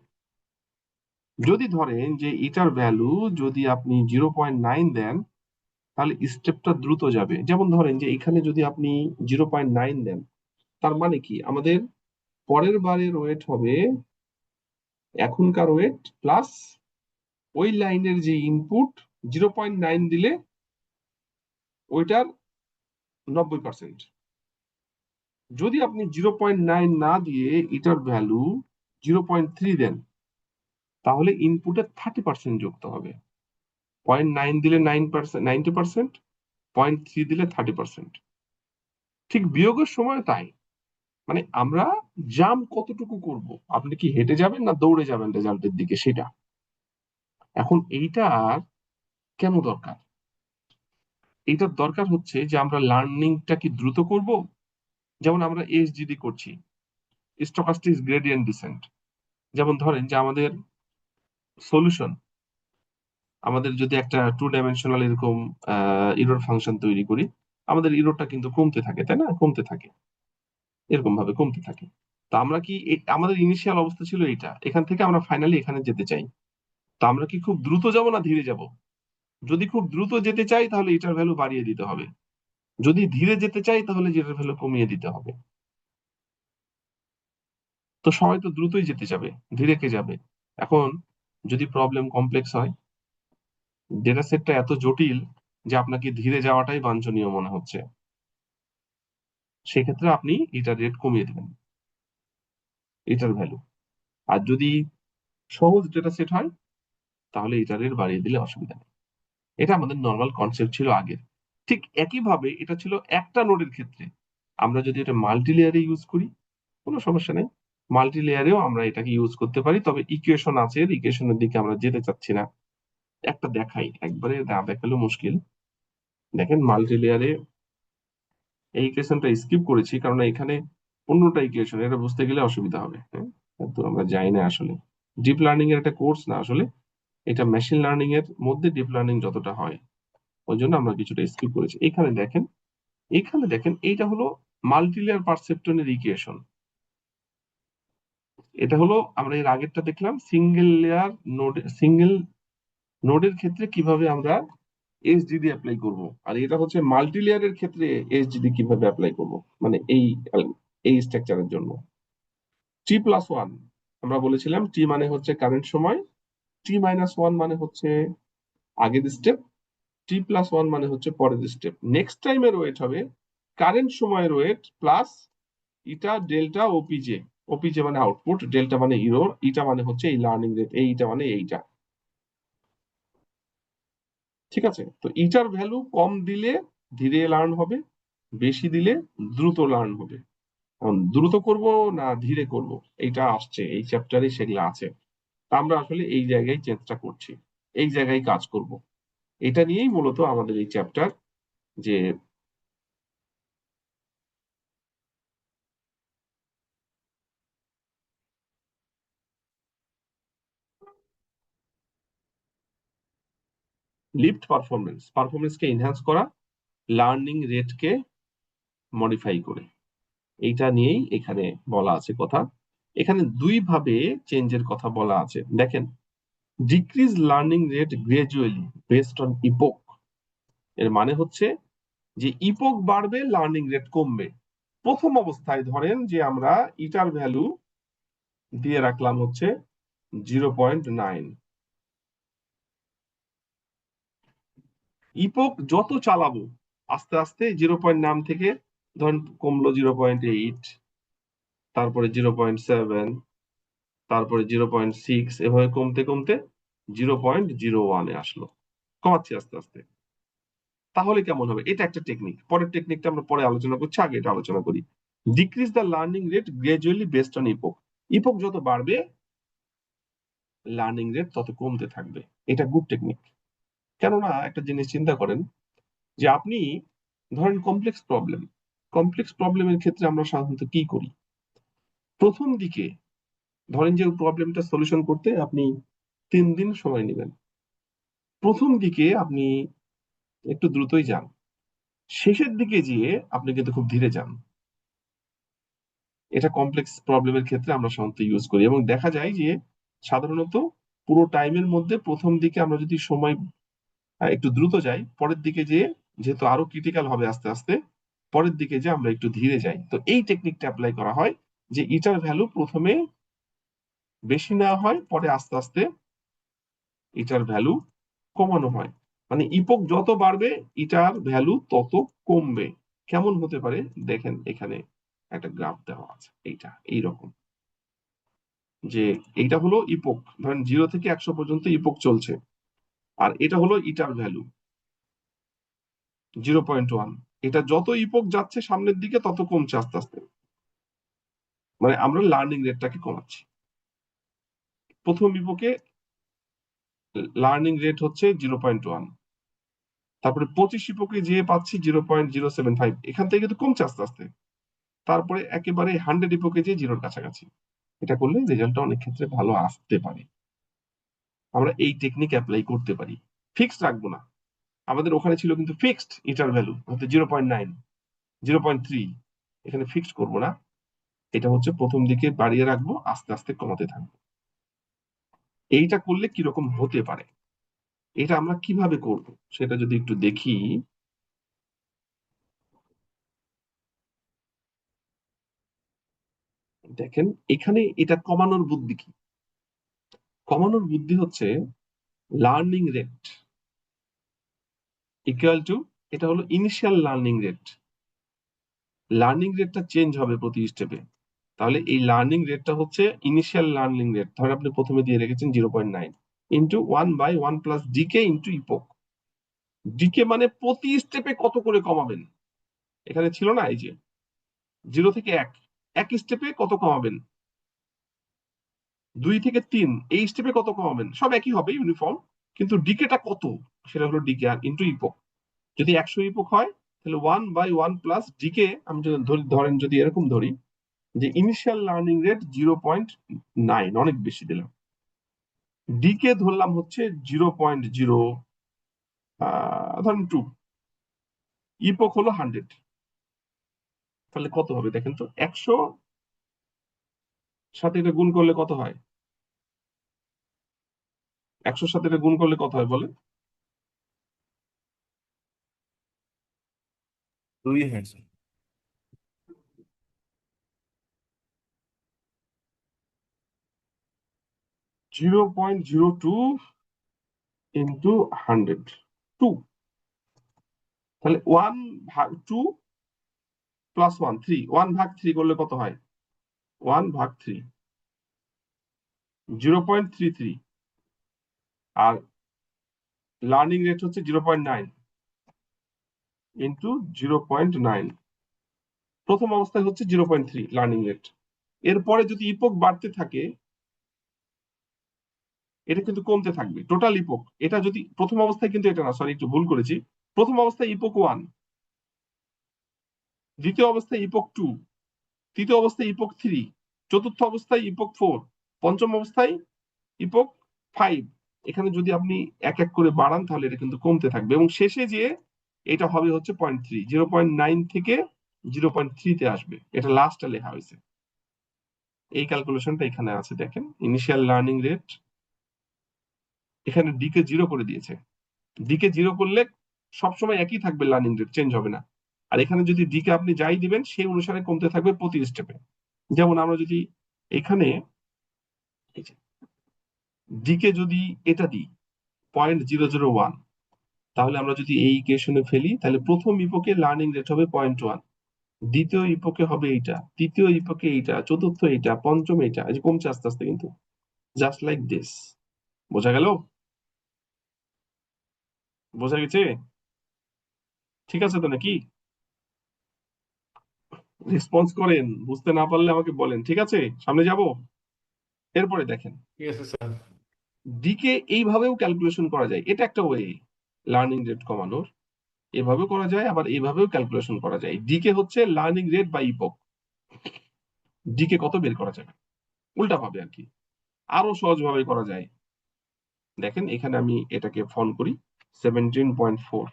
যদি ধরেন যে এটার ভ্যালু যদি আপনি 0.9 দেন, তাহলে স্টেপটা দ্রুত যাবে। যেমন ধরেন যে এখানে যদি আপনি 0.9 দেন, তার মানে কি আমাদের পরের বারের ওয়েট হবে এখনকার ওয়েট প্লাস ওই লাইনের যে ইনপুট 0.9 দিলে ওইটার 90%। যদি আপনি 0.9 না দিয়ে এটার ভ্যালু 0.3 দেন, তাহলে ইনপুটে 30% যুক্ত হবে। 0.9 দিলে 90%, 0.3 দিলে 30%। ঠিক বিয়োগের সময় তাই, মানে আমরা জাম্প কতটুকু করব, আপনি কি হেঁটে যাবেন না দৌড়ে যাবেন রেজাল্টের দিকে, সেটা। এখন এইটার কেন দরকার? এইটার দরকার হচ্ছে যে আমরা লার্নিংটা কি দ্রুত করব। যেমন আমরা এসজিডি করছি, স্টকাস্টিক গ্রেডিয়েন্ট ডিসেন্ট। যেমন ধরেন যে আমাদের সলিউশন, আমাদের যদি একটা 2 ডাইমেনশনাল এরকম ইরর ফাংশন তৈরি করি, আমাদের ইররটা কিন্তু কমতে থাকে, তাই না? কমতে থাকে, এরকম ভাবে কমতে থাকে। তো আমরা কি আমাদের ইনিশিয়াল অবস্থা ছিল এটা, এখান থেকে আমরা ফাইনালি এখানে যেতে চাই। তো আমরা কি খুব দ্রুত যাব না ধীরে যাব? যদি খুব দ্রুত যেতে চাই তাহলে এটার ভ্যালু বাড়িয়ে দিতে হবে, যদি ধীরে যেতে চাই তাহলে যেটার ভ্যালু কমিয়ে দিতে হবে। তো সবাই তো দ্রুতই যেতে যাবে, ধীরে কে যাবে? এখন যদি প্রবলেম কমপ্লেক্স হয়, ডেটা সেটটা এত জটিল যে আপনাকে ধীরে যাওয়াটাই বাঞ্ছনীয় মনে হচ্ছে, সেক্ষেত্রে আপনি এটার রেট কমিয়ে দেবেন, এটার ভ্যালু। আর যদি সহজ ডেটা সেট হয়, তাহলে এটার রেট বাড়িয়ে দিলে অসুবিধা নেই। এটা আমাদের নর্মাল কনসেপ্ট ছিল আগের। ঠিক একইভাবে এটা ছিল একটা নোডের ক্ষেত্রে। আমরা যদি এটা মাল্টি লেয়ারে ইউজ করি, কোনো সমস্যা নেই, মাল্টি লেয়ারেও আমরা এটাকে ইউজ করতে পারি। তবে ইকুয়েশন আছে, ইকুয়েশনের দিকে আমরা যেতে চাচ্ছি না। একটা দেখাই, একবারে না দেখালেও মুশকিল। দেখেন মাল্টি লেয়ারে এই ইকুয়েশনটা স্কিপ করেছি কারণ এখানে 15টা ইকুয়েশন, এটা বুঝতে গেলে অসুবিধা হবে। হ্যাঁ, তো আমরা যাই না আসলে, ডিপ লার্নিং এর একটা কোর্স না আসলে, এটা মেশিন লার্নিং এর মধ্যে ডিপ লার্নিং যতটা হয়, ওই জন্য আমরা কিছুটা স্কিপ করেছি। এখানে দেখেন এইটা হলো মাল্টি লেয়ার পারসেপ্ট্রনের ইকুয়েশন। এটা হলো আমরা এর আগেরটা দেখলাম সিঙ্গেল লেয়ার সিঙ্গেল নোডের ক্ষেত্রে কিভাবে আমরা এসজিডি অ্যাপ্লাই করব, আর এটা হচ্ছে মাল্টি লেয়ারের ক্ষেত্রে এসজিডি কিভাবে অ্যাপ্লাই করব, মানে এই স্ট্রাকচারের জন্য। T+1 আমরা বলেছিলাম, টি মানে হচ্ছে কারেন্ট সময়, T-1 মানে হচ্ছে আগের স্টেপ, T+1 মানে হচ্ছে পরের স্টেপ। নেক্সট টাইমের ওয়েট হবে কারেন্ট সময়ের ওয়েট প্লাস ইটা ডেল্টা ওপিজে। ওপিজে মানে আউটপুট, ডেল্টা মানে ইরর, ইটা মানে হচ্ছে এই লার্নিং রেট, এইটা মানে এইটা। ঠিক আছে? তো ইটার ভ্যালু কম দিলে ধীরে লার্ন হবে, বেশি দিলে দ্রুত লার্ন হবে। এখন দ্রুত করব না ধীরে করব, এইটা আসছে এই চ্যাপ্টারে, সেগুলো আছে। তা আমরা আসলে এই জায়গায় চেষ্টা করছি, এই জায়গায় কাজ করব। এটা নিয়েই মূলত আমাদের এই চ্যাপ্টার, যে লিফট পারফরমেন্সকে এনহ্যান্স করা, লার্নিং রেটকে মডিফাই করে, এইটা নিয়েই এখানে বলা আছে কথা। এখানে দুই ভাবে চেঞ্জের কথা বলা আছে। দেখেন, decrease learning rate gradually based on ইপোক, এর মানে হচ্ছে যে ইপোক বাড়বে লার্নিং রেট কমবে। প্রথম অবস্থায় ধরেন যে আমরা ইটার ভ্যালু দিয়ে রাখলাম হচ্ছে 0.9, ইপোক যত চালাবো আস্তে আস্তে 0.9 থেকে ধরেন কমলো 0.8, তারপরে 0.7, তারপরে 0.6, এভাবে কমতে কমতে 0.01-এ আসলো। কমাচ্ছি আস্তে আস্তে। তাহলে কেমন হবে? এটা একটা টেকনিক, পরের টেকনিকটা আমরা পরে আলোচনা করছি, আগে এটা আলোচনা করি। Decrease the learning rate gradually based on ইপোক, ইপোক যত বাড়বে লার্নিং রেট তত কমতে থাকবে। এটা গুড টেকনিক। কেননা একটা জিনিস চিন্তা করেন, যে আপনি ধরেন কমপ্লেক্স প্রবলেমের ক্ষেত্রে আমরা সাধারণত কি করি? প্রথম দিকে ধরেন যে প্রবলেমটা সলিউশন করতে আপনি 3 দিন সময় নেবেন। প্রথম দিকে আপনি একটু দ্রুতই যান, শেষের দিকে গিয়ে আপনি কিন্তু খুব ধীরে যান। এটা কমপ্লেক্স প্রবলেমের ক্ষেত্রে আমরা সাধারণত ইউজ করি, এবং দেখা যায় যে সাধারণত পুরো টাইমের মধ্যে প্রথম দিকে আমরা যদি সময় একটু দ্রুত যাই, পরের দিকে যেয়ে যেহেতু আরো ক্রিটিক্যাল হবে আস্তে আস্তে, পরের দিকে যে আমরা একটু ধীরে যাই। তো এই টেকনিকটা অ্যাপ্লাই করা হয় যে ইটার ভ্যালু প্রথমে বেশি নেওয়া হয়, পরে আস্তে আস্তে ইটার ভ্যালু কমানো হয়। মানে ইপোক যত বাড়বে ইটার ভ্যালু তত কমবে। কেমন হতে পারে দেখেন, এখানে একটা গ্রাফ দেওয়া আছে, এইটা এইরকম, যে এইটা হলো ইপোক, ধরেন 0 থেকে 100 পর্যন্ত ইপোক চলছে, আর এটা হলো ইটার ভ্যালু 0.1। এটা যত ইপোক যাচ্ছে সামনের দিকে তত কমছে আস্তে আস্তে, মানে আমরা লার্নিং রেটটাকে কমাচ্ছি। প্রথম ইপোকে লার্নিং রেট হচ্ছে 0.1, তারপরে 25 ইপোকে যেয়ে পাচ্ছি 0.075, এখান থেকে কিন্তু কমছে আস্তে আস্তে, তারপরে একেবারে 100 ইপোকে যেয়ে জিরোর কাছাকাছি। এটা করলে রেজাল্টটা অনেক ক্ষেত্রে ভালো আসতে পারে। আমরা এই টেকনিক অ্যাপ্লাই করতে পারি, ফিক্সড রাখবো না। আমাদের ওখানে ছিল কিন্তু ফিক্সড ইটার ভ্যালু হয়তো 0.9, 0.3, এখানে ফিক্সড করবো না। এটা হচ্ছে প্রথম দিকে বাড়িয়ে রাখবো, আস্তে আস্তে কমাতে থাকবো। এইটা করলে কিরকম হতে পারে, এটা আমরা কিভাবে করব সেটা যদি একটু দেখি। দেখেন এখানে এটা কমানোর বুদ্ধি কি? কমানোর বুদ্ধি হচ্ছে লার্নিং রেট ইকুয়াল টু, এটা হলো ইনিশিয়াল লার্নিং রেট। লার্নিং রেটটা চেঞ্জ হবে প্রতি স্টেপে, তাহলে এই লার্নিং রেটটা হচ্ছে ইনিশিয়াল লার্নিং রেট। ধরেন আপনি প্রথমে দিয়ে রেখেছেন 0.9 into 1/1 plus decay into epoch. Decay মানে প্রতি স্টেপে কত করে কমাবেন, এখানে ছিল না এই যে 0 থেকে 1, এক স্টেপে কত কমাবেন, 2 থেকে 3 এই স্টেপে কত কমাবেন, সব একই হবে ইউনিফর্ম, কিন্তু ডিকেটা কত সেটা হলো ডিকে আর ইন্টু ইপোক। যদি 100 ইপোক হয় তাহলে 1/1 প্লাস ডিকে, আমি যদি ধরেন যদি এরকম ধরি যে ইনিশিয়াল লার্নিং রেট 0.9, অনেক বেশি দিলাম, ডিকে ধরলাম হচ্ছে 0.0, ধরেন 2, ইপোক হলো 100, তাহলে কত হবে দেখেন তো, 100 সাথে এটা গুণ করলে কত হয়, 100 সাথে এটা গুণ করলে কত হয় বলে? 2 হয়েছে। 0.02 ইন্টু 100, 2, তাহলে 1/2 প্লাস 1, 3, 1/3 করলে কত হয়, 1/3, 0.33, আর লার্নিং রেট হচ্ছে 0.9 ইন্টু 0.9। প্রথম অবস্থায় হচ্ছে 0.3 লার্নিং রেট, এরপরে যদি ইপোক বাড়তে থাকে এটা কিন্তু কমতে থাকবে টোটাল ইপোক। এটা যদি প্রথম অবস্থায়, কিন্তু এটা না, সরি একটু ভুল করেছি, প্রথম অবস্থায় ইপোক 1, দ্বিতীয় অবস্থায় ইপোক 2, তৃতীয় অবস্থায় ইপোক 3, চতুর্থ অবস্থায় ইপোক 4, পঞ্চম অবস্থায় ইপোক 5। এখানে যদি আপনি এক এক করে বাড়ান তাহলে এটা কিন্তু কমতে থাকবে, এবং শেষে যে এটা হবে হচ্ছে 0.3, 0.9 থেকে 0.3 তে আসবে। এটা লাস্টটা লেখা হয়েছে, এই ক্যালকুলেশনটা এখানে আছে দেখেন। ইনিশিয়াল লার্নিং রেট, এখানে ডিকে 0 করে দিয়েছে, ডিকে 0 করলে সবসময় একই থাকবে, লার্নিং রেট চেঞ্জ হবে না। আর এখানে যদি ডিকে আপনি যাই দিবেন সেই অনুসারে কমতে থাকবে প্রতি স্টেপে। যেমন আমরা যদি এখানে ডিকে যদি এটা দিই 0.001, তাহলে আমরা যদি এই ইকুয়েশনে ফেলি তাহলে প্রথম ইপোকে লার্নিং রেট হবে 0.1, দ্বিতীয় ইপোকে হবে এইটা, তৃতীয় ইপোকে এইটা, চতুর্থ এইটা, পঞ্চম এইটা, এই যে কমছে আস্তে আস্তে কিন্তু, জাস্ট লাইক দিস। বোঝা গেল? বোঝা গেছে? ঠিক আছে তো নাকি? রেসপন্স করেন, বুঝতে না পারলে আমাকে বলেন, ঠিক আছে? সামনে যাব। এরপরে দেখেন ঠিক আছে স্যার। ডিকে এইভাবেও ক্যালকুলেশন করা যায়, এটা একটা ওয়ে লার্নিং রেট কমানোর। এভাবেও করা যায়, আবার এইভাবেও ক্যালকুলেশন করা যায়। ডিকে হচ্ছে learning rate by epoch, decay কত বের করা যাবে উল্টা ভাবে আর কি, আরো সহজ ভাবে করা যায়। দেখেন এখানে আমি এটাকে ফোন করি 17.4,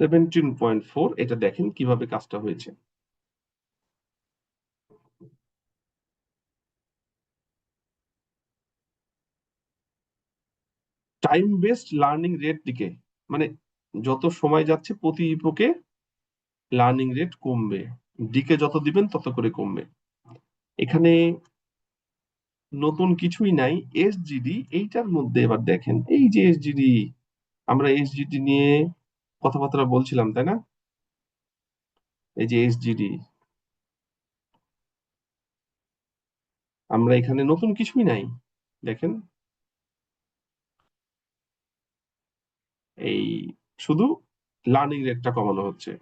17.4, এটা দেখেন কিভাবে কাজটা হয়েছে। টাইম বেসড লার্নিং রেট দিকে, মানে যত সময় যাচ্ছে প্রতি ইপোকে লার্নিং রেট কমবে, ডিকে যত দিবেন তত করে কমবে। এখানে নতুন কিছুই নাই। এসজিডি, এইটার মধ্যে এবার দেখেন, এই যে এসজিডি, আমরা এসজিডি নিয়ে কথাবার্তা বলছিলাম তাই না? এই যে এসজিডি, আমরা এখানে নতুন কিছুই নাই। দেখেন এই শুধু লার্নিং রেটটা কমানো হচ্ছে।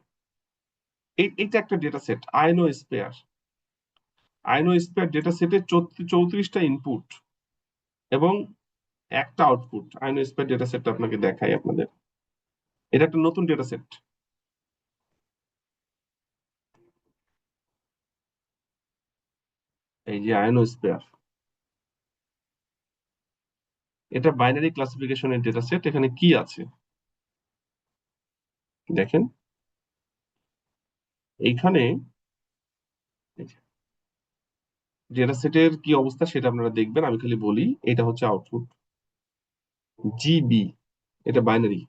এইটা একটা ডেটা সেট, আইনো স্পেয়ার ডেটা সেটে 34টা ইনপুট এবং একটা আউটপুট। আইনো স্পেয়ার ডেটা সেটটা আপনাকে দেখাই আপনাদের, এটা একটা নতুন ডেটা সেট। এই যে আইনো স্পেয়ার, এটা বাইনারি ক্লাসিফিকেশনের ডেটা সেট। এখানে কি আছে দেখেন, এইখানে ডেটা সেটের কি অবস্থা সেটা আপনারা দেখবেন, আমি খালি বলি। এটা হচ্ছে আউটপুট জিবি, এটা বাইনারি,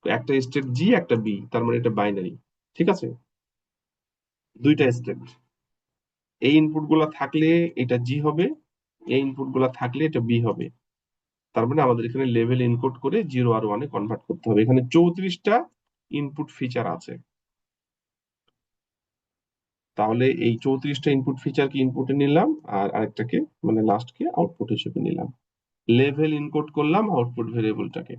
একটা স্টেট জি একটা বি, তার মানে এটা বাইনারি। ঠিক আছে, দুইটা স্টেট। এই ইনপুট গুলা থাকলে এটা জি হবে, এই ইনপুট গুলা থাকলে এটা বি হবে। তার মানে আমাদের এখানে লেভেল এনকোড করে 0 আর 1 এ কনভার্ট করতে হবে। এখানে 34টা ইনপুট ফিচার আছে। তাহলে এই 34টা ইনপুট ফিচারকে ইনপুটে নিলাম, আর আরেকটাকে মানে লাস্টকে আউটপুট হিসেবে নিলাম। লেভেল ইনকোড করলাম আউটপুট ভেরিয়েবলটাকে।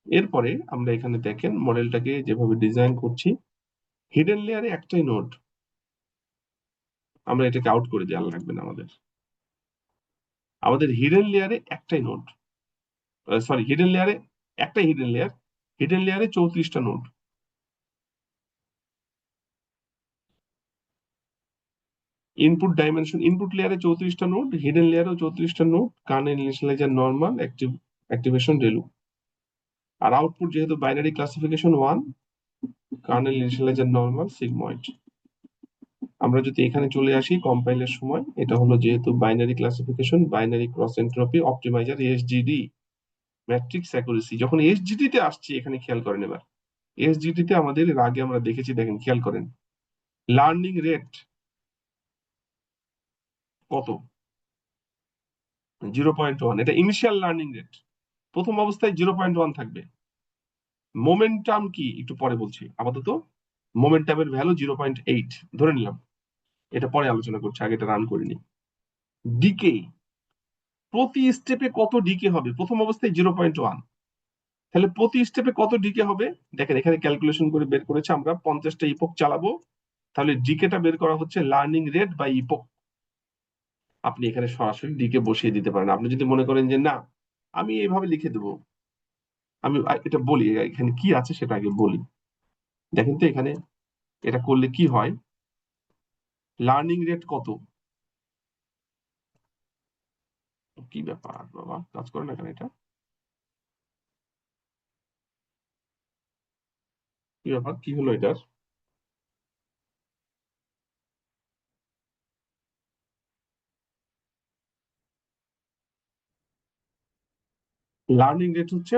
এরপরে আমরা এখানে দেখেন মডেলটাকে যেভাবে ডিজাইন করছি, হিডেন লেয়ারে একটাই নোড, আমরা এটাকে আউট করে দেওয়া লাগবে না। আমাদের হিডেন লেয়ারে একটাই নোড, সরি হিডেন লেয়ারে একটাই হিডেন লেয়ারে 34টা নোড। ইনপুট ডাইমেনশন, ইনপুট লেয়ারে 34টা নোড, হিডেন লেয়ারেও 34টা node, kernel initializer normal, activation relu. আর আউটপুট যেহেতু binary classification 1, kernel initializer normal, sigmoid. আমরা যদি এখানে চলে আসি কম্পাইলের সময়, এটা হলো যেহেতু binary classification, binary cross entropy optimiser, SGD, matrix accuracy. যখন এসজিডি তে আসছি এখানে খেয়াল করেন, এবার এসজিডি তে আমাদের এর আগে আমরা দেখেছি, দেখেন খেয়াল করেন লার্নিং রেট কত, 0.1। এটা ইনিশিয়াল লার্নিং রেট, প্রথম অবস্থায় 0.1 থাকবে। মোমেন্টাম কি একটু পরে বলছি, আপাতত মোমেন্টামের ভ্যালু 0.8 ধরে নিলাম, এটা পরে আলোচনা করছি, আগে এটা রান করিনি। ডিকে, প্রতি স্টেপে কত ডিকে হবে, প্রথম অবস্থায় 0.1, তাহলে প্রতি স্টেপে কত ডিকে হবে দেখেন, এখানে ক্যালকুলেশন করে বের করেছে। আমরা 50টা ইপোক চালাবো, তাহলে ডিকেটা বের করা হচ্ছে লার্নিং রেট বাই ইপোক। আপনি এখানে সরাসরি ডিকে বসিয়ে দিতে পারেন। আপনি যদি মনে করেন যে না আমি এইভাবে লিখে দেবো, আমি এটা বলি এখানে কি আছে সেটা আগে বলি। দেখেন তো এখানে এটা করলে কি হয়, লার্নিং রেট কত, কি ব্যাপার বাবা কাজ করে না কেন, এটা কি ব্যাপার, কি হলো এটার? লার্নিং রেট হচ্ছে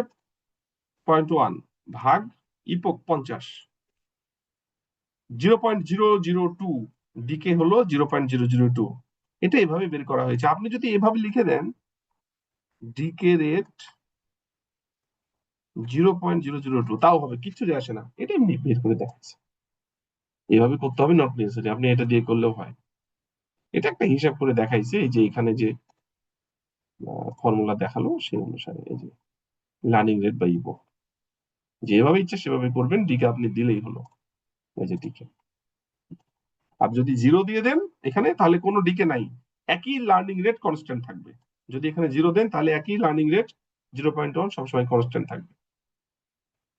0.1 ভাগ ইপোক 50, 0.002, ডিকে হলো 0.002। এটা এভাবে বের করা হয়েছে। আপনি যদি এভাবে লিখে দেন ডিকে রেট 0.002, তাও হবে, কিচ্ছু যায় আসে না, এটা এমনি বের করে দেখাচ্ছে। এভাবে করতে হবে নট নেসেসারি, আপনি এটা দিয়ে করলেও হয়। এটা একটা হিসাব করে দেখাইছে, এই যে এখানে যে ফর্মুলা দেখালো সেই অনুসারে, এই যে লার্নিং রেট বাই ইপো, যেভাবে ইচ্ছে সেভাবে করবেন, ডিকে আপনি দিলেই হলো, এই যে ডিকে। আর যদি 0 দিয়ে দেন এখানে, তাহলে কোনো ডিকে নাই, একই লার্নিং রেট কনস্ট্যান্ট থাকবে। যদি এখানে 0 দেন তাহলে একই লার্নিং রেট 0.1 সবসময় কনস্ট্যান্ট থাকবে।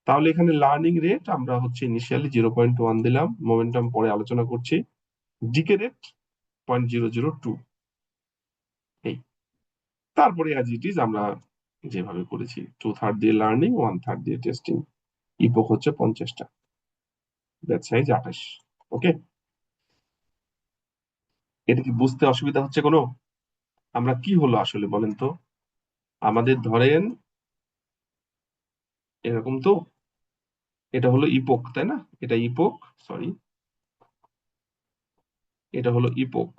তাহলে এখানে লার্নিং রেট আমরা হচ্ছে ইনিশিয়ালি 0.1 দিলাম, মোমেন্টাম পরে আলোচনা করছি, ডিকে রেট 0.002, এই। তারপরে অ্যাজ ইট ইজ আমরা যেভাবে করেছি, 2/3 দিয়ে লার্নিং, 1/3 দিয়ে টেস্টিং, ইপোক হচ্ছে 50টা, ব্যাচ সাইজ 28। ওকে, এটা কি বুঝতে অসুবিধা হচ্ছে কোনো? আমরা কি হলো আসলে বলেন তো? আমাদের ধরেন এরকম তো, এটা হলো ইপোক তাই না, এটা ইপোক, সরি এটা হলো ইপোক,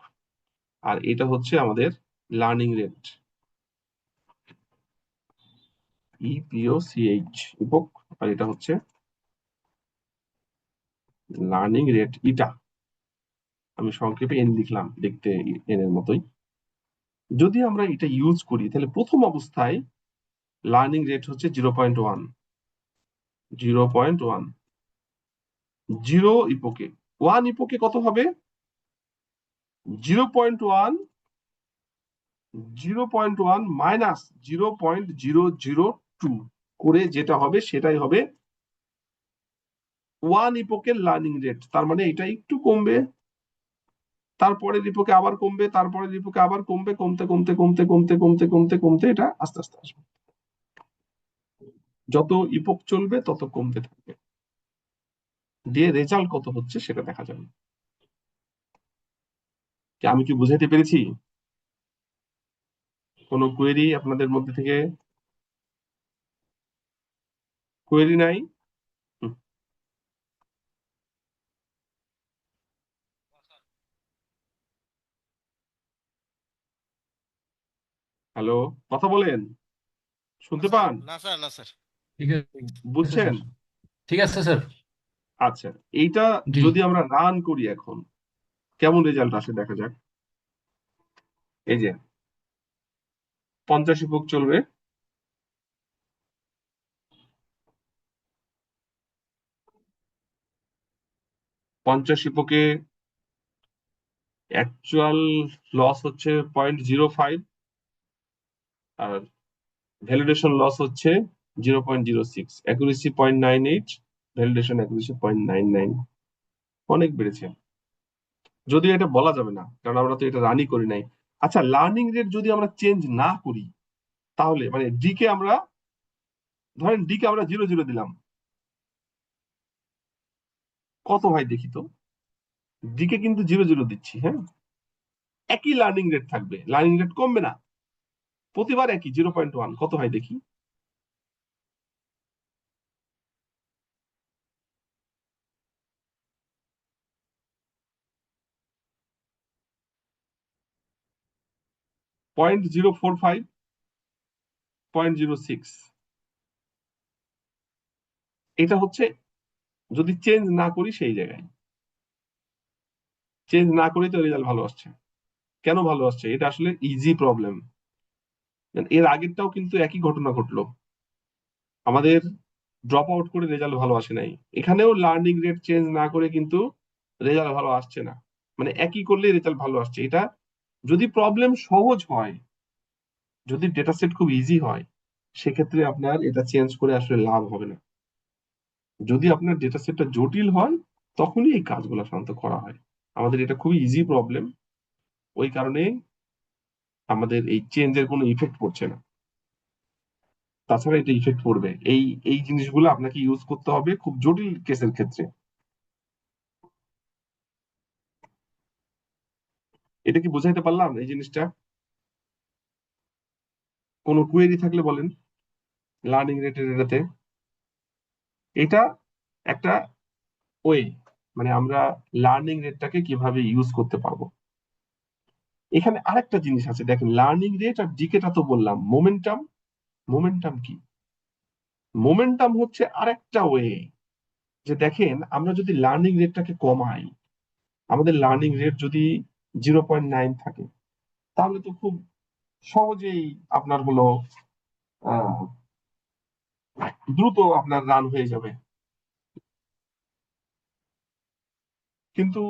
আর এটা হচ্ছে আমাদের লার্নিং রেট, ইপিওসিএইচ, ইপোক, আর এটা হচ্ছে লার্নিং রেট ইটা, আমি সংক্ষেপে এন লিখলাম, দেখতে এন এর মতোই। যদি আমরা এটা ইউজ করি তাহলে প্রথম অবস্থায় লার্নিং রেট হচ্ছে 0.1, 0.1, 0 ইপোকে, 1 ইপোকে কত হবে? 0.1, 0.1 মাইনাস 0.002 করে যেটা হবে সেটাই হবে 1 ইপোকের লার্নিং রেট। তার মানে এটা একটু কমবে, তারপরে ইপোকে আবার কমবে, তারপরে ইপোকে আবার কমবে, কমতে কমতে কমতে কমতে কমতে কমতে কমতে এটা আস্তে আস্তে আসবে। যত ইপোক চলবে তত কমতে থাকবে, দিয়ে রেজাল্ট কত হচ্ছে সেটা দেখা যাবে। আমি কি বুঝাইতে পেরেছি? কোনো কোয়েরি আপনাদের মধ্যে থেকে? কোয়েরি নাই? হ্যালো, কথা বলেন, শুনতে পান? না স্যার, না স্যার। ঠিক আছে বুঝছেন? স্যার, ঠিক আছে স্যার। আচ্ছা, এইটা জি। যদি আমরা রান করি এখন কেমন রেজাল্ট আসে দেখা যাক। এই যে 50 ইপোক চলবে, 50 ইপোকে অ্যাকচুয়াল লস হচ্ছে 0.05, আর ভ্যালিডেশন লস হচ্ছে 0.06, অ্যাকুরেসি 0.98, ভ্যালিডেশন অ্যাকুরেসি 0.99, অনেক বেড়েছে। যদিও এটা বলা যাবে না কারণ আমরা তো এটা রানই করি নাই। আচ্ছা, লার্নিং রেট যদি আমরা চেঞ্জ না করি তাহলে মানে ডি কে আমরা, ধরেন ডি কে আমরা 0.0 দিলাম, কত হয় দেখি তো? ডি কে কিন্তু 0.0 দিচ্ছি, হ্যাঁ, একই লার্নিং রেট থাকবে, লার্নিং রেট কমবে না, প্রতিবার একই 0.1, কত হয় দেখি? পয়েন্ট 045, 0.06, এটা হচ্ছে যদি চেঞ্জ না করি সেই জায়গায়, চেঞ্জ না করি তো রেজাল্ট ভালো আসছে। কেন ভালো আসছে? এটা আসলে ইজি প্রবলেম। এর আগেরটাও কিন্তু একই ঘটনা ঘটলো, আমাদের ড্রপ আউট করে রেজাল্ট ভালো আসে নাই, এখানেও লার্নিং রেট চেঞ্জ না করে কিন্তু রেজাল্ট ভালো আসছে না, মানে একই করলে রেজাল্ট ভালো আসছে। এটা যদি প্রবলেম সহজ হয়, যদি ডেটা সেট খুব ইজি হয়, সেক্ষেত্রে আপনার এটা চেঞ্জ করে আসলে লাভ হবে না। যদি আপনার ডেটা সেটটা জটিল হয় তখনই এই কাজগুলো সাধারণত করা হয়। আমাদের এটা খুবই ইজি প্রবলেম, ওই কারণে আমাদের এই চেঞ্জের কোনো ইফেক্ট পড়ছে না। তাছাড়া এটা ইফেক্ট পড়বে, এই এই জিনিসগুলো আপনাকে ইউজ করতে হবে খুব জটিল কেসের ক্ষেত্রে। এটা কি বুঝাইতে পারলাম এই জিনিসটা? কোনো কুয়েরি থাকলে বলেন লার্নিং রেটের এটাতে। এটা একটা ওয়ে, মানে আমরা লার্নিং রেটটাকে কিভাবে ইউজ করতে পারবো। এখানে আরেকটা জিনিস আছে দেখেন, লার্নিং রেট আর ডিকেটা তো বললাম, মোমেন্টাম, মোমেন্টাম কি? মোমেন্টাম হচ্ছে আরেকটা ওয়ে, যে দেখেন আমরা যদি লার্নিং রেটটাকে কমাই, আমাদের লার্নিং রেট যদি 0.9 থাকে, তাহলে তো খুব সহজেই আপনার হলো আহ দ্রুত আপনার রান হয়ে যাবে। কিন্তু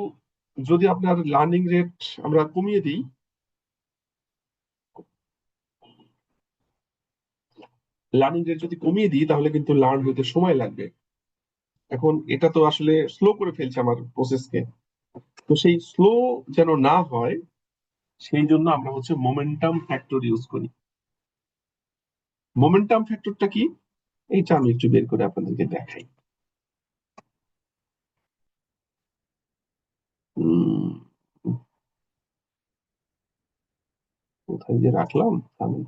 যদি আপনার লার্নিং রেট আমরা কমিয়ে দিই, লার্নিং রেট যদি কমিয়ে দিই তাহলে কিন্তু লার্ন হতে সময় লাগবে। এখন এটা তো আসলে স্লো করে ফেলছে আমার প্রসেসকে, তো সেই স্লো যেন না হয় সেই জন্য আমরা হচ্ছে মোমেন্টাম ফ্যাক্টর ইউজ করি। মোমেন্টাম ফ্যাক্টরটা কি? এইটা আমি একটু বের করে আপনাদেরকে দেখাই। কোথায় যে রাখলাম থামেন।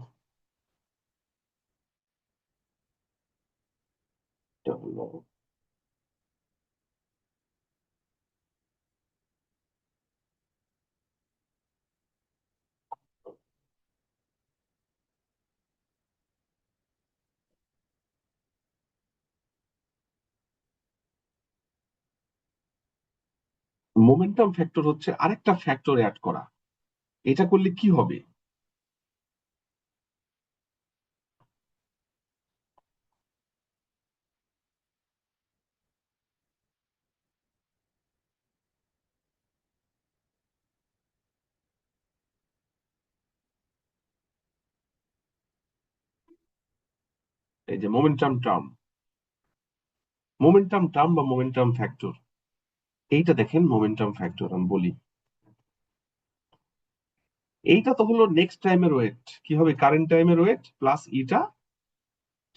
এটা হলো মোমেন্টাম ফ্যাক্টর হচ্ছে আরেকটা ফ্যাক্টর অ্যাড করা। এটা করলে কি হবে? এই যে মোমেন্টাম টার্ম বা মোমেন্টাম ফ্যাক্টর, এইটা দেখেন মোমেন্টাম ফ্যাক্টর আমি বলি। এইটা তো হলো নেক্সট টাইমের ওয়েট, কি হবে কারেন্ট টাইমের ওয়েট প্লাস ইটা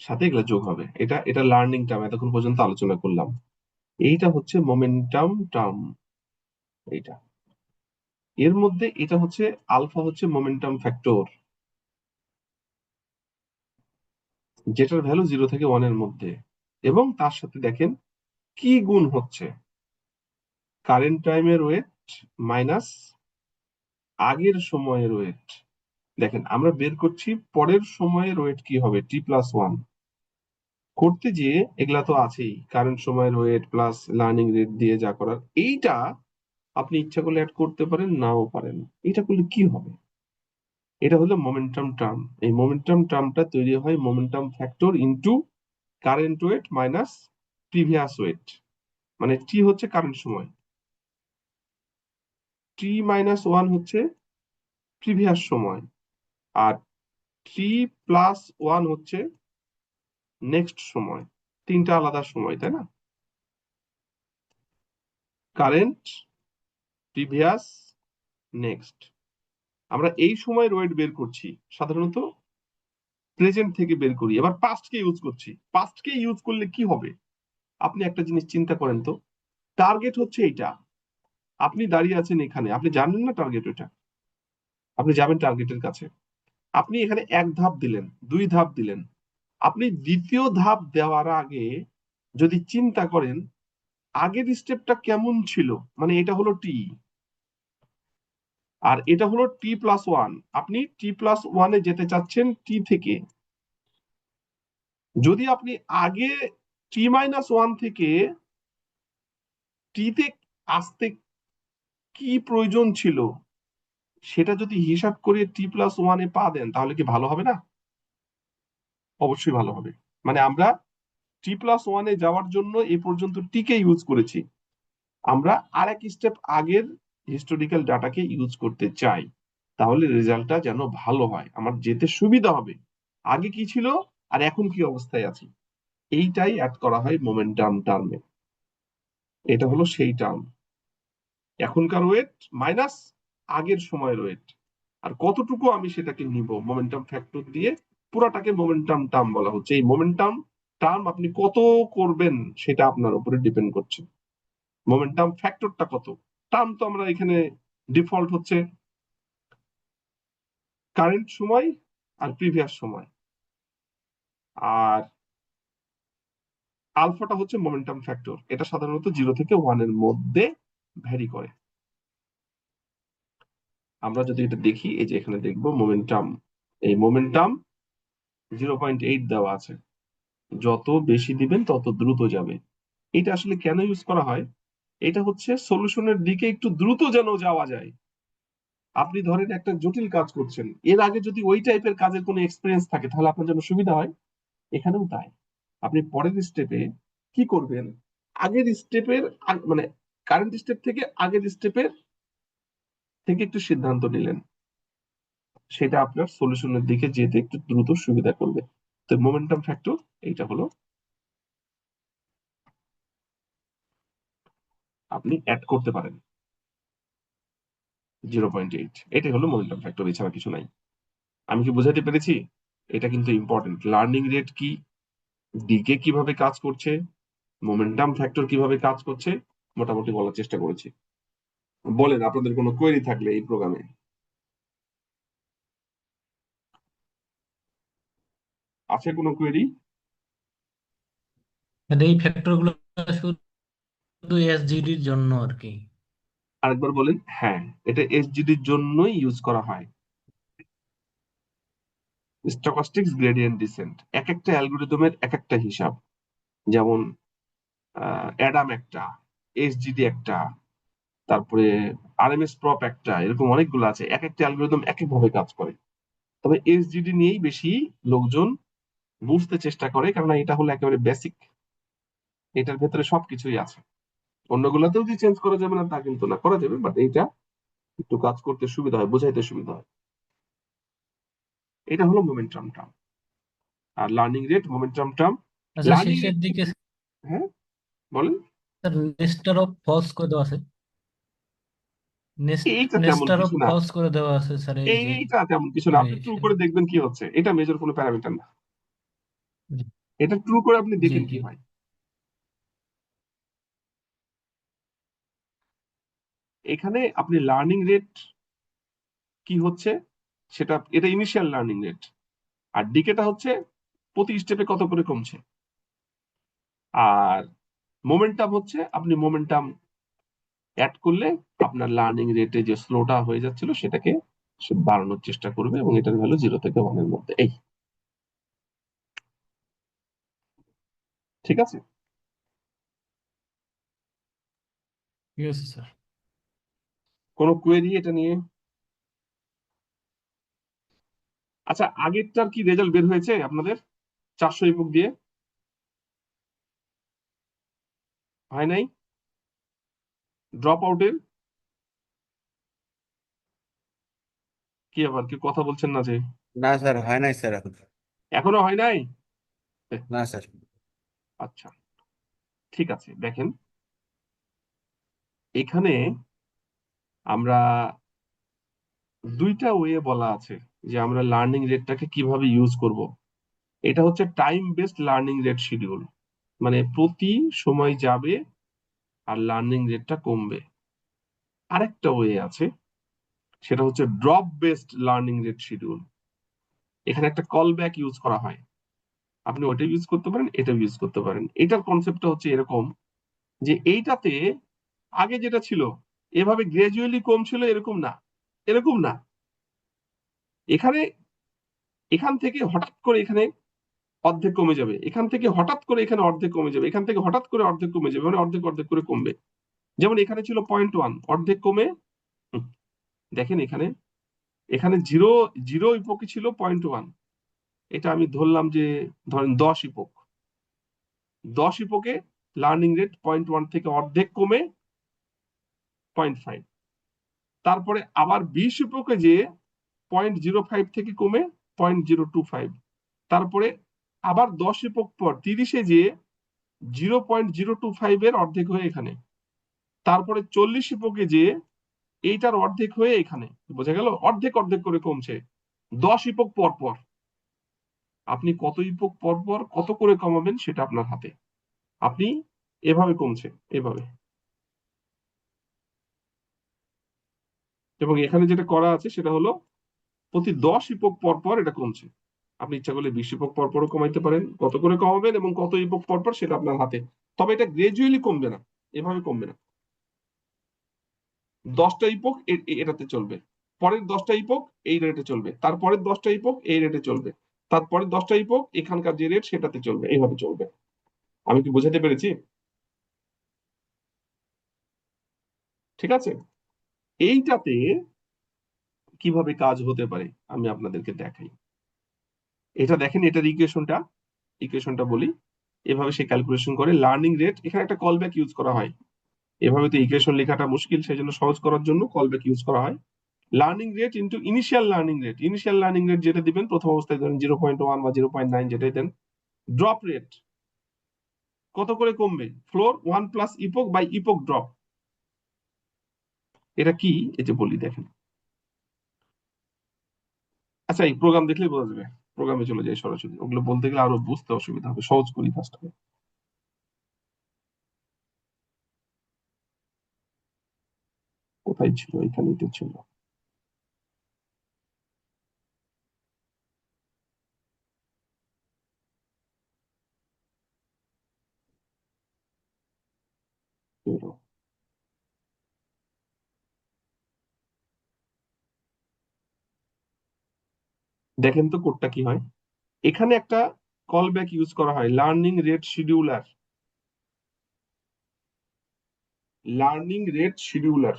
সাথে এগুলো যোগ হবে। এটা লার্নিং টার্ম, এতক্ষণ পর্যন্ত আলোচনা করলাম। এইটা হচ্ছে মোমেন্টাম টার্ম। এইটা এর মধ্যে এটা হচ্ছে আলফা হচ্ছে মোমেন্টাম ফ্যাক্টর, যেটার ভ্যালু 0 থেকে 1 এর মধ্যে। এবং তার সাথে দেখেন কি গুণ হচ্ছে, কারেন্ট টাইমের ওয়েট মাইনাস আগের সময়ের ওয়েট। দেখেন আমরা বের করছি পরের সময়ের ওয়েট কি হবে, t+1। করতে গিয়ে এগুলা তো আছেই, কারেন্ট সময়ের ওয়েট প্লাস লার্নিং রেট দিয়ে যা করার, এইটা আপনি ইচ্ছা করলে অ্যাড করতে পারেন, নাও পারেন। এটা করলে কি হবে? এটা হলো মোমেন্টাম টার্ম। এই মোমেন্টাম টার্মটা তৈরি হয় momentum factor into current weight minus previous weight. মানে টি হচ্ছে কারেন্ট সময়, t-1 হচ্ছে প্রিভিয়াস সময়, আর t+1 হচ্ছে নেক্সট সময়। তিনটা আলাদা সময়, তাই না? Current, previous, next. আমরা এই সময়ের ওয়েট বের করছি সাধারণত প্রেজেন্ট থেকে বের করি, এবার পাস্টকে ইউজ করছি। পাস্টকে ইউজ করলে কি হবে? আপনি একটা জিনিস চিন্তা করেন তো, টার্গেট হচ্ছে এইটা, আপনি দাঁড়িয়ে আছেন এখানে, আপনি জানেন না টার্গেট ওইটা, আপনি যাবেন টার্গেটের কাছে। আপনি এখানে 1 ধাপ দিলেন, 2 ধাপ দিলেন, আপনি দ্বিতীয় ধাপ দেওয়ার আগে যদি চিন্তা করেন আগের স্টেপটা কেমন ছিল, মানে এটা হলো টি আর এটা হলো t+1, আপনি t+1 যেতে চাচ্ছেন টি থেকে। যদি আপনি আগে t-1 থেকে টিতে আসতে কি প্রয়োজন ছিল সেটা যদি হিসাব করে t+1 পা দেন, তাহলে কি ভালো হবে না? অবশ্যই ভালো হবে। মানে আমরা t+1 যাওয়ার জন্য এ পর্যন্ত টিকে ইউজ করেছি, আমরা আরেক স্টেপ আগের হিস্টোরিক্যাল ডাটাকে ইউজ করতে চাই, তাহলে রেজাল্টটা যেন ভালো হয়, আমার যেতে সুবিধা হবে। আগে কি ছিল আর এখন কি অবস্থায় আছে, এইটাই অ্যাড করা হয় মোমেন্টাম টার্মে। এটা হলো সেই টার্ম, এখনকার ওয়েট মাইনাস আগের সময়ের ওয়েট। আর কতটুকু আমি সেটাকে নিব মোমেন্টাম ফ্যাক্টর দিয়ে, পুরাটাকে মোমেন্টাম টার্ম বলা হচ্ছে। এই মোমেন্টাম টার্ম আপনি কত করবেন সেটা আপনার উপরে ডিপেন্ড করছে। মোমেন্টাম ফ্যাক্টরটা কত, টার্ম তো আমরা এখানে ডিফল্ট হচ্ছে কারেন্ট সময় আর প্রিভিয়াস সময়, আর আলফাটা হচ্ছে মোমেন্টাম ফ্যাক্টর। এটা সাধারণত 0 থেকে 1 এর মধ্যে ভ্যারি করে। আমরা যদি এটা দেখি, এই যে এখানে দেখবো মোমেন্টাম, এই মোমেন্টাম 0.8 দেওয়া আছে, যত বেশি দিবেন তত দ্রুত যাবে। এটা আসলে কেন ইউজ করা হয়? এটা হচ্ছে সলিউশনের দিকে একটু দ্রুত যেন যাওয়া যায়। আপনি ধরেন একটা জটিল কাজ করছেন, এর আগে যদি ওই টাইপের কাজের কোনো এক্সপিরিয়েন্স থাকে তাহলে আপনার জন্য সুবিধা হয়। এখানেও তাই, আপনি পরের স্টেপে কি করবেন, আগের স্টেপের মানে কারেন্ট স্টেপ থেকে আগের স্টেপের থেকে একটু সিদ্ধান্ত নিলেন, সেটা আপনার সলিউশনের দিকে যেতে একটু দ্রুত সুবিধা করবে। তো মোমেন্টাম ফ্যাক্টর এইটা হলো, আপনি অ্যাড করতে পারেন 0.8। এটাই হলো মোমেন্টাম ফ্যাক্টর, এছাড়া কিছু নাই। আমি কি বোঝাতে পেরেছি? এটা কিন্তু ইম্পর্টেন্ট। লার্নিং রেট কি, ডিকে কিভাবে কাজ করছে, মোমেন্টাম ফ্যাক্টর কিভাবে কাজ করছে, মোটামুটি বলার চেষ্টা করেছি। বলেন আপনাদের কোনো কোয়েরি থাকলে এই প্রোগ্রামে। আছে কোনো কোয়েরি? আর এই ফ্যাক্টর গুলো শুধু এসজিডির জন্য আর কি? আরেকবার বলেন। হ্যাঁ, এটা এসজিডির জন্যই ইউজ করা হয়। স্টকাস্টিক্স গ্রেডিয়েন্ট ডিসেন্ট এক একটা অ্যালগোরিদমের এক একটা হিসাব। যেমন অ্যাডাম একটা, এসজিডি একটা, তারপরে আরএমএস প্রপ একটা, এরকম অনেকগুলো আছে। এক একটা অ্যালগোরিদম এক এক ভাবে কাজ করে। তবে এসজিডি নিয়েই বেশি লোকজন বুঝতে চেষ্টা করে, কারণ এটা হলো একেবারে বেসিক। এটার ভেতরে সবকিছুই আছে। অন্যগুলোতেও যে চেঞ্জ করা যাবে না তা কিন্তু না, করা যাবে, বাট এইটা একটু কাজ করতে সুবিধা হয়, বোঝাইতে সুবিধা হয়। এটা হলো momentum term. Are learning rate, momentum term, আচ্ছা, লার্নিং শেষের রেট। দিকে হ্যাঁ, বলেন। স্যার নেস্টার অফ ফলস করে দেওয়া আছে। এইটা তেমন নেস্টার অফ কিছু না, ফলস করে দেওয়া আছে স্যার, এই যে এইটা তেমন কিছু না। মানে আপনি ট্রু করে দেখবেন কি হচ্ছে, এটা মেজর কোনো প্যারামিটার না। জি এটা ট্রু করে আপনি জি দেখেন কি জি। হয়। এখানে আপনি লার্নিং রেট কি হচ্ছে সেটা, এটা ইনিশিয়াল লার্নিং রেট। আর ডিকেটা হচ্ছে প্রতি স্টেপে কত করে কমছে। আর মোমেন্টাম হচ্ছে আপনি মোমেন্টাম অ্যাড করলে আপনার লার্নিং রেটে যে স্লোটা হয়ে যাচ্ছিল সেটাকে সে বাড়ানোর চেষ্টা করবে, এবং এটার ভ্যালু 0 থেকে 1 এর মধ্যে। এই, ঠিক আছে। ঠিক আছে স্যার। কোনো কোয়েরি এটা নিয়ে? আচ্ছা, আগেরটার কি রেজাল্ট বের হয়েছে আপনাদের 400 ইপুক দিয়ে? হয় নাই? ড্রপ আউটের কি আবার কি কথা বলছেন না যে? না স্যার, হয় নাই স্যার এখন। এখনো হয় নাই? না স্যার। আচ্ছা, ঠিক আছে। দেখেন, এখানে আমরা দুইটা ওয়ে বলা আছে যে আমরা লার্নিং রেটটাকে কিভাবে ইউজ করব। এটা হচ্ছে time based learning rate schedule, মানে প্রতি সময় যাবে আর লার্নিং রেটটা কমবে। আরেকটা ওয়ে আছে, সেটা হচ্ছে drop based learning rate schedule. এখানে একটা কল ব্যাক ইউজ করা হয়। আপনি ওটা ইউজ করতে পারেন, এটা ইউজ করতে পারেন। এটার কনসেপ্টটা হচ্ছে এরকম যে এইটাতে আগে যেটা ছিল এভাবে গ্রাজুয়ালি কম ছিল, এরকম না, এরকম না। এখানে এখান থেকে হঠাৎ করে এখানে অর্ধেক কমে যাবে, এখান থেকে হঠাৎ করে এখানে অর্ধেক কমে যাবে, এখান থেকে হঠাৎ করে অর্ধেক কমে যাবে, মানে অর্ধেক অর্ধেক করে কমবে। যেমন এখানে ছিল 0.1, অর্ধেক কমে, হুম, দেখেন এখানে, এখানে জিরো জিরো ইপোকে ছিল 0.1। এটা আমি ধরলাম যে ধরেন 10 ইপোক, 10 ইপোকে লার্নিং রেট 0.1 থেকে অর্ধেক কমে 0.5। তারপরে আবার 20 ইপোকে যে 0.05 থেকে কমে 0.025। তারপরে আবার 10 ইপোক পর 30-এ যে 0.025 এর অর্ধেক হয়ে এখানে। তারপরে 40 ইপোকে যে এইটার অর্ধেক হয়ে এখানে। বোঝা গেল? অর্ধেক অর্ধেক করে কমছে 10 ইপোক পর পর। আপনি কত ইপোক পর পর কত করে কমাবেন সেটা আপনার হাতে। আপনি এভাবে কমছে, এভাবে। এবং এখানে যেটা করা আছে সেটা হলো প্রতি 10 ইপোক পর পর এটা কমছে। আপনি ইচ্ছা করলে 20 ইপোক পর পরও কমাইতে পারেন। কত করে কমাবেন এবং কত ইপোক পর পর সেটা আপনার হাতে। তবে এটা গ্রাজুয়ালি কমবে না, এভাবে কমবে না। 10টা ইপোক এটাতে চলবে, পরের 10টা ইপোক এই রেটে চলবে, তারপরের 10টা ইপোক এই রেটে চলবে, তারপরের 10টা ইপোক এখানকার যে রেট সেটাতে চলবে, এইভাবে চলবে। আমি কি বোঝাতে পেরেছি? ঠিক আছে। এইটাতে কিভাবে কাজ হতে পারে আমি আপনাদেরকে দেখাই। এটা দেখেন, এটার ইকুয়েশনটা বলি। এভাবে সে ক্যালকুলেশন করে লার্নিং রেট। এখানে একটা কল ব্যাক ইউজ করা হয়। এভাবে তো ইকুয়েশন লেখাটা মুশকিল, সেই জন্য সহজ করার জন্য কল ব্যাক ইউজ করা হয়। Learning rate into initial learning rate. Initial learning rate যেটা দিবেন প্রথম অবস্থায়, ধরেন 0.1 বা 0.9 যেটাই দেন। ড্রপ রেট কত করে কমবে, floor 1 plus epoch by epoch drop. এটা কি, এই যে বলি দেখেন। আচ্ছা, এই প্রোগ্রাম দেখলেই বোঝা যাবে। প্রোগ্রামে চলে যাই সরাসরি, ওগুলো বলতে গেলে আরো বুঝতে অসুবিধা হবে, সহজ করি ফার্স্ট। কোথায় ছিল, এখানেই তো ছিল। 0। দেখেন তো কোডটা কি হয়। এখানে একটা কল ব্যাক ইউজ করা হয়, learning rate scheduler. Learning rate scheduler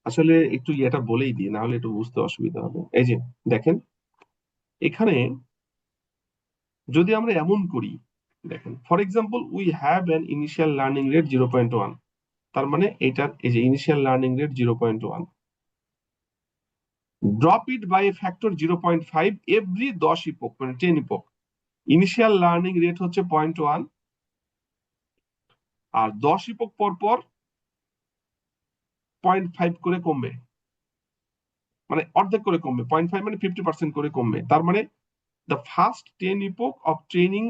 আসলে একটু এটা বলেই দিই, না হলে একটু বুঝতে অসুবিধা হবে। এই যে দেখেন, এখানে যদি আমরা এমন করি, দেখেন for example we have an initial learning rate 0.1, তার মানে এটার এই যে initial learning rate 0.1, drop it by a factor 0.5 every 10 epoch, মানে 10 ইপোক। ইনিশিয়াল লার্নিং রেট হচ্ছে 0.1, আর 10 ইপোক পর পর 0.5 করে কমবে, মানে অর্ধেক করে কমবে। 0.5 মানে 50% করে কমবে। তার মানে the first 10 epoch of training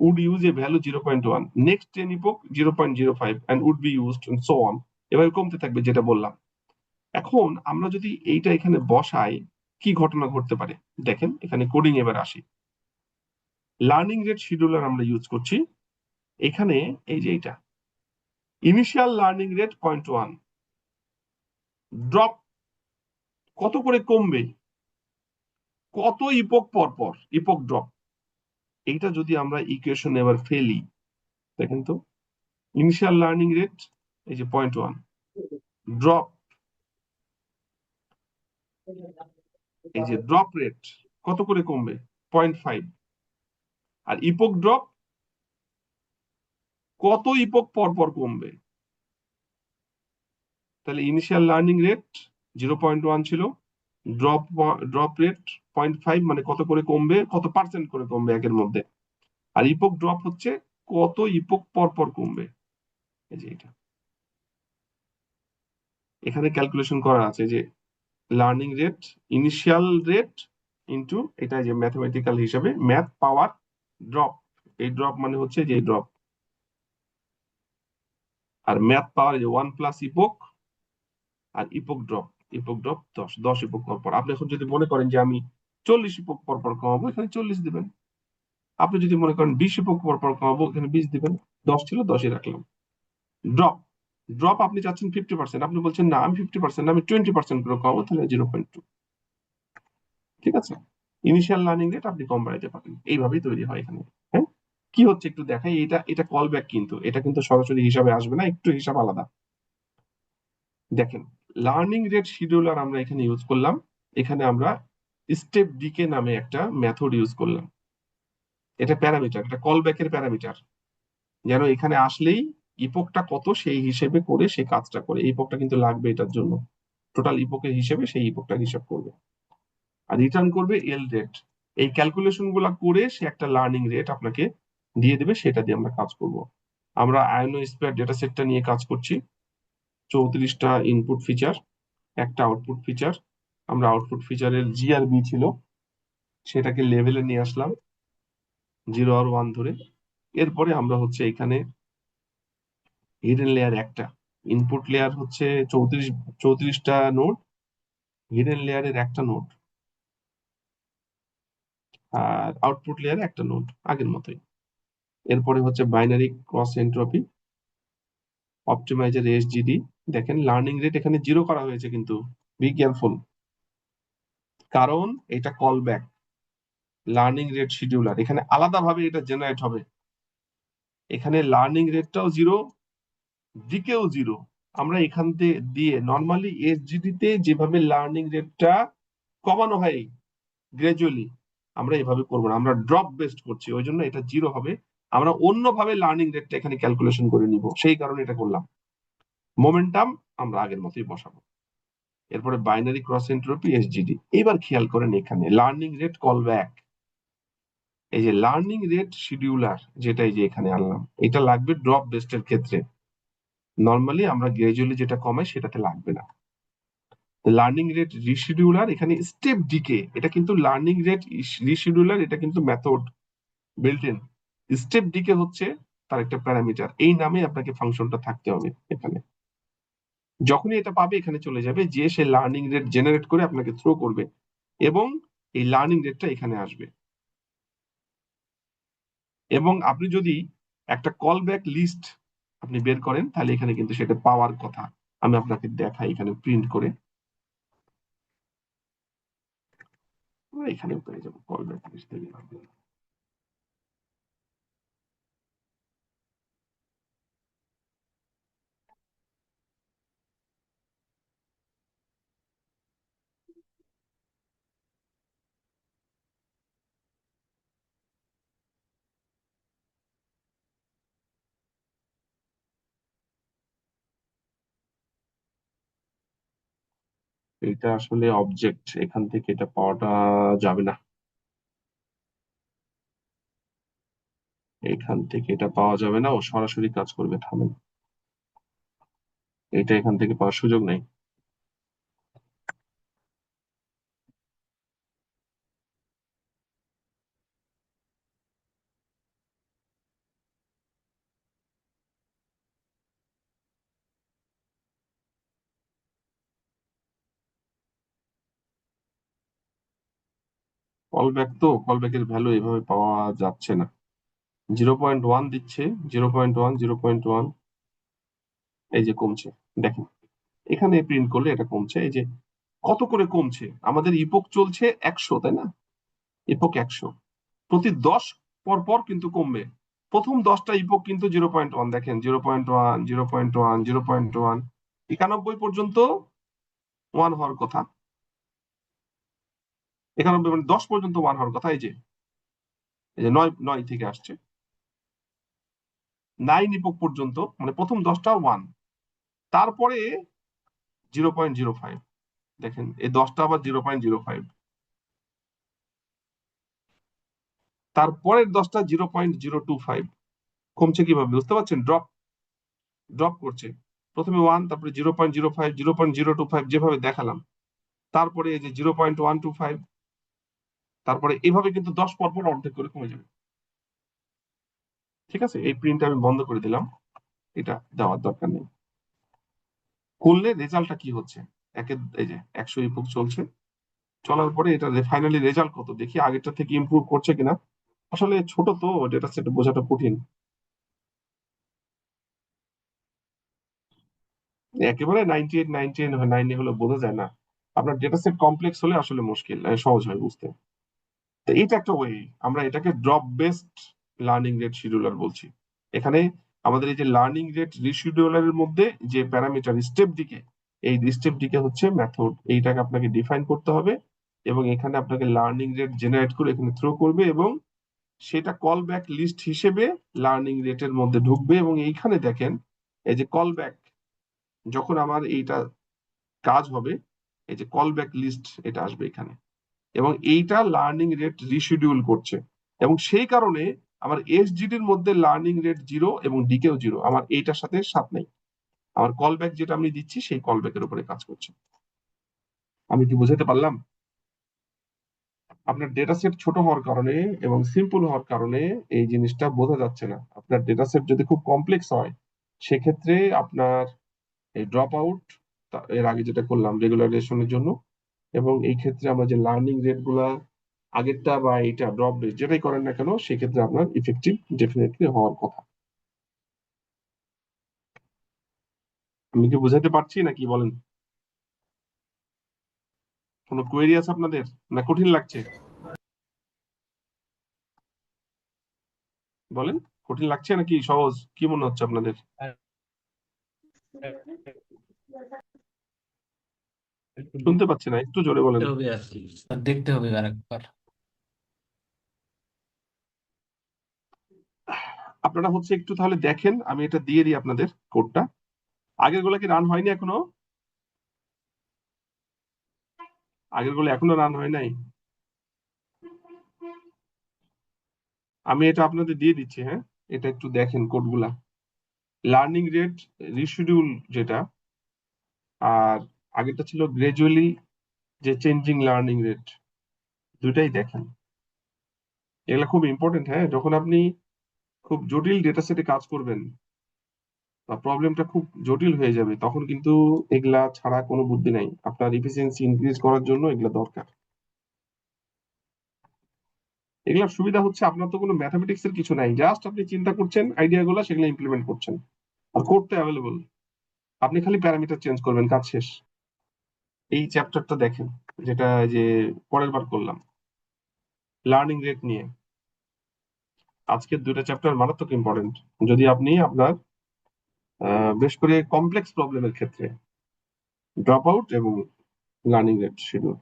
would use a value 0.1, next 10 epoch 0.05 and would be used and so on, এভাবে কমতে থাকবে, যেটা বললাম। এখন আমরা যদি এইটা এখানে বসাই, কি ঘটনা ঘটতে পারে দেখেন। এখানে কোডিং এবার আসি। লার্নিং রেট শিডিউলার আমরা ইউজ করছি এখানে। এই যে এইটা ইনিশিয়াল লার্নিং রেট 0.1, ড্রপ কত করে কমবে, কত ইপোক পর পর, ইপোক ড্রপ। এইটা যদি আমরা ইকুয়েশন এবার ফেলি, দেখেন তো ইনিশিয়াল লার্নিং রেট এই যে 0.1, ড্রপ এই যে ড্রপ রেট কত করে কমবে 0.5, আর ইপোক ড্রপ কত ইপোক পর পর কমবে। তাহলে ইনিশিয়াল লার্নিং রেট 0.1 ছিল, ড্রপ রেট 0.5, মানে কত করে কমবে, কত পার্সেন্ট করে কমবে একের মধ্যে। আর ইপোক ড্রপ হচ্ছে কত ইপোক পর পর কমবে। এই যে এটা এখানে ক্যালকুলেশন করা আছে যে learning rate initial rate into এটা যে ম্যাথমেটিক্যাল হিসাবে ম্যাথ পাওয়ার ড্রপ। এই ড্রপ মানে হচ্ছে যে ড্রপ, আর ম্যাথ পাওয়ার যে 1 প্লাস ইপোক, আর ইপোক ড্রপ 10 ইপোক পর পর। আপনি এখন যদি মনে করেন যে আমি 40 ইপোক পর পর কমাবো, এখানে 40 দিবেন। আপনি যদি মনে করেন 20 ইপোক পর পর কমাবো, এখানে 20 দিবেন। 10 ছিল 10ই রাখলাম। ড্রপ ড্রপ আপনি চাচ্ছেন 50%, আপনি বলছেন না আমি 50%, আমি 20% করে কমাবো, তাহলে 0.2। ঠিক আছে, ইনিশিয়াল লার্নিং রেট আপনি কম বাড়াইতে পারেন, এইভাবেই তৈরি হয় এখানে। হ্যাঁ, কি হচ্ছে একটু দেখাই। এটা কল ব্যাক, কিন্তু এটা কিন্তু সরাসরি হিসাবে আসবে না, একটু হিসাব আলাদা। দেখেন লার্নিং রেট শিডিউলার আমরা এখানে ইউজ করলাম। এখানে আমরা স্টেপ ডিকে নামে একটা মেথড ইউজ করলাম। এটা প্যারামিটার, এটা কল ব্যাকের প্যারামিটার, যেন এখানে আসলেই ইপোকটা কত সেই হিসেবে করে সে কাজটা করে। এই ইপোকটা কিন্তু লাগবে এটার জন্য, টোটাল ইপোকের হিসেবে সেই ইপোকটা হিসাব করবে, আর রিটার্ন করবে এল রেট। এই ক্যালকুলেশন গুলা করে সে একটা লার্নিং রেট আপনাকে দিয়ে দেবে, সেটা দিয়ে আমরা কাজ করব। আমরা আয়োনোস্ফিয়ার ডেটা সেটটা নিয়ে কাজ করছি। 34টা ইনপুট ফিচার, একটা আউটপুট ফিচার। আমরা আউটপুট ফিচারের জি আর বি ছিল, সেটাকে লেভেলে নিয়ে আসলাম 0 আর 1 ধরে। এরপরে আমরা হচ্ছে এখানে হিডেন লেয়ার একটা, ইনপুট লেয়ার হচ্ছে 34টা নোড, হিডেন লেয়ারের একটা নোড, আর আউটপুট লেয়ারে একটা নোড, আগের মতোই। এরপরে হচ্ছে binary cross entropy, optimiser SGD. দেখেন লার্নিং রেট এখানে 0 করা হয়েছে, কিন্তু বি কেয়ারফুল, কারণ এটা call back. Learning rate scheduler এখানে আলাদাভাবে এটা জেনারেট হবে। এখানে লার্নিং রেটটাও 0, দিকেও 0। আমরা এখান দিয়ে নর্মালি এসজিডি তে যেভাবে লার্নিং রেটটা কমানো হয় গ্রাজুয়ালি, আমরা এভাবে করবো না, আমরা ড্রপ বেসড করছি, ওই জন্য এটা 0 হবে। আমরা অন্যভাবে লার্নিং রেটটা এখানে ক্যালকুলেশন করে নিব, সেই কারণে এটা করলাম। মোমেন্টাম আমরা আগের মতোই বসাবো। এরপরে বাইনারি ক্রস এন্ট্রপি এসজিডি। এবার খেয়াল করেন এখানে লার্নিং রেট কল ব্যাক, এই যে লার্নিং রেট শিডিউলার যেটা এই যে এখানে আনলাম, এটা লাগবে ড্রপ বেসড এর ক্ষেত্রে। নর্মালি আমরা গ্রাজুয়ালি যেটা কমাই সেটাতে লাগবে না। লার্নিং রেট রিশিডিউলার এখানে স্টেপ ডিকে, এটা কিন্তু লার্নিং রেট রিশিডিউলার, এটা কিন্তু method built in. Step decay হচ্ছে তার একটা প্যারামিটার, এই নামে আপনাকে ফাংশনটা থাকতে হবে এখানে। যখনই এটা পাবে এখানে চলে যাবে, যে সে লার্নিং রেট জেনারেট করে আপনাকে থ্রো করবে, এবং এই লার্নিং রেটটা এখানে আসবে। এবং আপনি যদি একটা কল ব্যাক লিস্ট আপনি বের করেন, তাহলে এখানে কিন্তু সেটা পাওয়ার কথা। আমি আপনাকে দেখাই এখানে প্রিন্ট করে, আমরা এখানেও পেয়ে যাবো কল ব্যাক লিস্ট থেকে। এটা আসলে অবজেক্ট, এখান থেকে এটা পাওয়াটা যাবে না, এখান থেকে এটা পাওয়া যাবে না, ও সরাসরি কাজ করবে, থামেন, এটা এখান থেকে পাওয়ার সুযোগ নেই। কল ব্যাক, তো কল ব্যাকের ভ্যালু এভাবে পাওয়া যাচ্ছে না। 0.1 দিচ্ছে, 0.1, 0.1, এই যে কমছে, দেখেন এখানে প্রিন্ট করলে এটা কমছে, এই যে কত করে কমছে। আমাদের ইপোক চলছে 100, তাই না? ইপোক 100, প্রতি 10 পর পর কিন্তু কমবে। প্রথম 10টা ইপোক কিন্তু 0.1, দেখেন 0.1, 0.1, 0.1, 91 পর্যন্ত 1 হওয়ার কথা, 91 মানে 10 পর্যন্ত 1 হওয়ার কথা। এই যে 9 থেকে আসছে 9 ইপোক পর্যন্ত, মানে প্রথম 10টা 1, তারপরে 0.05, দেখেন এই 10টা আবার 0.05, তারপরের 10টা 0.025। কমছে কিভাবে বুঝতে পারছেন? ড্রপ ড্রপ করছে, প্রথমে 1, তারপরে 0.05, 0.025 যেভাবে দেখালাম, তারপরে এই যে 0.125, তারপরে এভাবে কিন্তু 10 পর পর অর্ধেক করে কমে যাবে। ঠিক আছে, এই প্রিন্ট আমি বন্ধ করে দিলাম, এটা দেওয়ার দরকার নেই। করলে রেজাল্টটা কি হচ্ছে, এই যে 100 ইপুক চলছে, চলার পরে এটা ফাইনালি রেজাল্ট কত দেখি, আগেরটা থেকে ইমপ্রুভ করছে কিনা। আসলে ছোট তো ডেটা সেট বোঝাটা কঠিন, একেবারে 98, 90 হলে বোঝা যায় না। আপনার ডেটা সেট কমপ্লেক্স হলে আসলে মুশকিল, সহজ হয় বুঝতে। তো এইটা একটা ওয়ে, আমরা এটাকে drop based learning rate scheduler বলছি। এখানে আমাদের এই যে লার্নিং রেট রিশিডিউলারের মধ্যে যে প্যারামিটার স্টেপ দিকে, এই স্টেপ দিকে হচ্ছে মেথড, এইটাকে আপনাকে ডিফাইন করতে হবে, এবং এখানে আপনাকে লার্নিং রেট জেনারেট করে এখানে থ্রো করবে, এবং সেটা কল ব্যাক লিস্ট হিসেবে লার্নিং রেটের মধ্যে ঢুকবে। এবং এইখানে দেখেন এই যে কল ব্যাক, যখন আমার এইটা কাজ হবে, এই যে কল ব্যাক লিস্ট এটা আসবে এখানে, এবং এইটা লার্নিং রেট রিশিডিউল করছে, এবং সেই কারণে আমার এসজিডির মধ্যে লার্নিং রেট 0 এবং ডিকেও 0, আমার এইটার সাথে সাথ নেই। আমার কল ব্যাক যেটা আমি দিচ্ছি সেই কল ব্যাকের উপরে কাজ করছে। আমি কি বুঝাতে পারলাম? আপনার ডেটা সেট ছোট হওয়ার কারণে এবং সিম্পল হওয়ার কারণে এই জিনিসটা বোঝা যাচ্ছে না। আপনার ডেটা সেট যদি খুব কমপ্লেক্স হয়, সেক্ষেত্রে আপনার এই ড্রপ আউট, এর আগে যেটা করলাম রেগুলারাইজেশনের জন্য, এবং এই ক্ষেত্রে আমরা যে লার্নিং রেট গুলা আগেরটা বা এটা ড্রপ বেস যেটাই করেন না কেন, সেক্ষেত্রে আপনার ইফেক্টিভ ডেফিনেটলি হওয়ার কথা। আমি কি বুঝাতে পারছি নাকি বলেন? কোনো কোয়েরি আছে আপনাদের, না কঠিন লাগছে? বলেন, কঠিন লাগছে নাকি সহজ, কি মনে হচ্ছে আপনাদের? শুনতে পাচ্ছি না, একটু জোরে বলেন। দেখতে হবে আর কি, দেখতে হবে আরেকবার। আপনারা হচ্ছে একটু তাহলে দেখেন, আমি এটা দিয়ে দিই আপনাদের কোডটা। আগের গুলা কি রান হয়নি এখনো? আগের গুলো এখনো রান হয় নাই? আমি এটা আপনাদের দিয়ে দিচ্ছি, হ্যাঁ, এটা একটু দেখেন কোডগুলা। লার্নিং রেট রিশিডিউল যেটা, আর আগেরটা ছিল গ্রাজুয়ালি যে চেঞ্জিং লার্নিং রেট, দুইটাই দেখেন। এগুলা খুব ইম্পর্টেন্ট, হ্যাঁ, যখন আপনি খুব জটিল ডেটা সেটে কাজ করবেন বা প্রবলেমটা খুব জটিল হয়ে যাবে, তখন কিন্তু এগুলা ছাড়া কোনো বুদ্ধি নাই। আপনার এফিসিয়েন্সি ইনক্রিজ করার জন্য এগুলা দরকার। এগুলোর সুবিধা হচ্ছে আপনার তো কোনো ম্যাথামেটিক্স এর কিছু নাই, জাস্ট আপনি চিন্তা করছেন আইডিয়া গুলো, সেগুলো ইমপ্লিমেন্ট করছেন, আর করতে অ্যাভেলেবল। আপনি খালি প্যারামিটার চেঞ্জ করবেন, কাজ শেষ। এই চ্যাপ্টারটা দেখেন, যেটা এই যে পরের বার করলাম লার্নিং রেট নিয়ে। আজকের দুইটা চ্যাপ্টার মারাত্মক ইম্পর্টেন্ট, যদি আপনি আপনার বেশ করে কমপ্লেক্স প্রবলেমের ক্ষেত্রে ড্রপ আউট এবং লার্নিং রেট শিডিউল।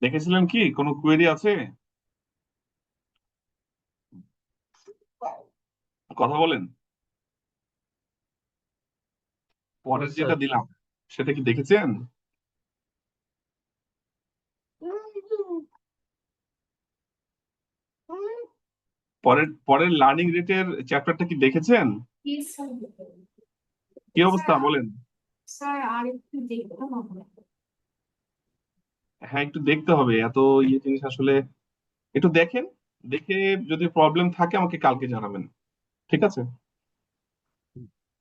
দেখেছিলেন কি কোনো কোয়েরি আছে? কথা বলেন। পরের স্যার যেটা দিলাম সেটা কি দেখেছেন? পরের লার্নিং রেটের চ্যাপ্টারটা কি দেখেছেন? Yes, sir. কি অবস্থা বলেন? স্যার আর একটু দেখতে হবে। হ্যাঁ, একটু দেখতে হবে, এত জিনিস আসলে একটু দেখেন, দেখে যদি প্রবলেম থাকে আমাকে কালকে জানাবেন, ঠিক আছে?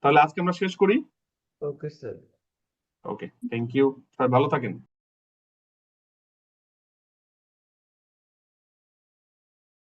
তাহলে আজকে আমরা শেষ করি। Okay sir okay, thank you, সবাই ভালো থাকেন।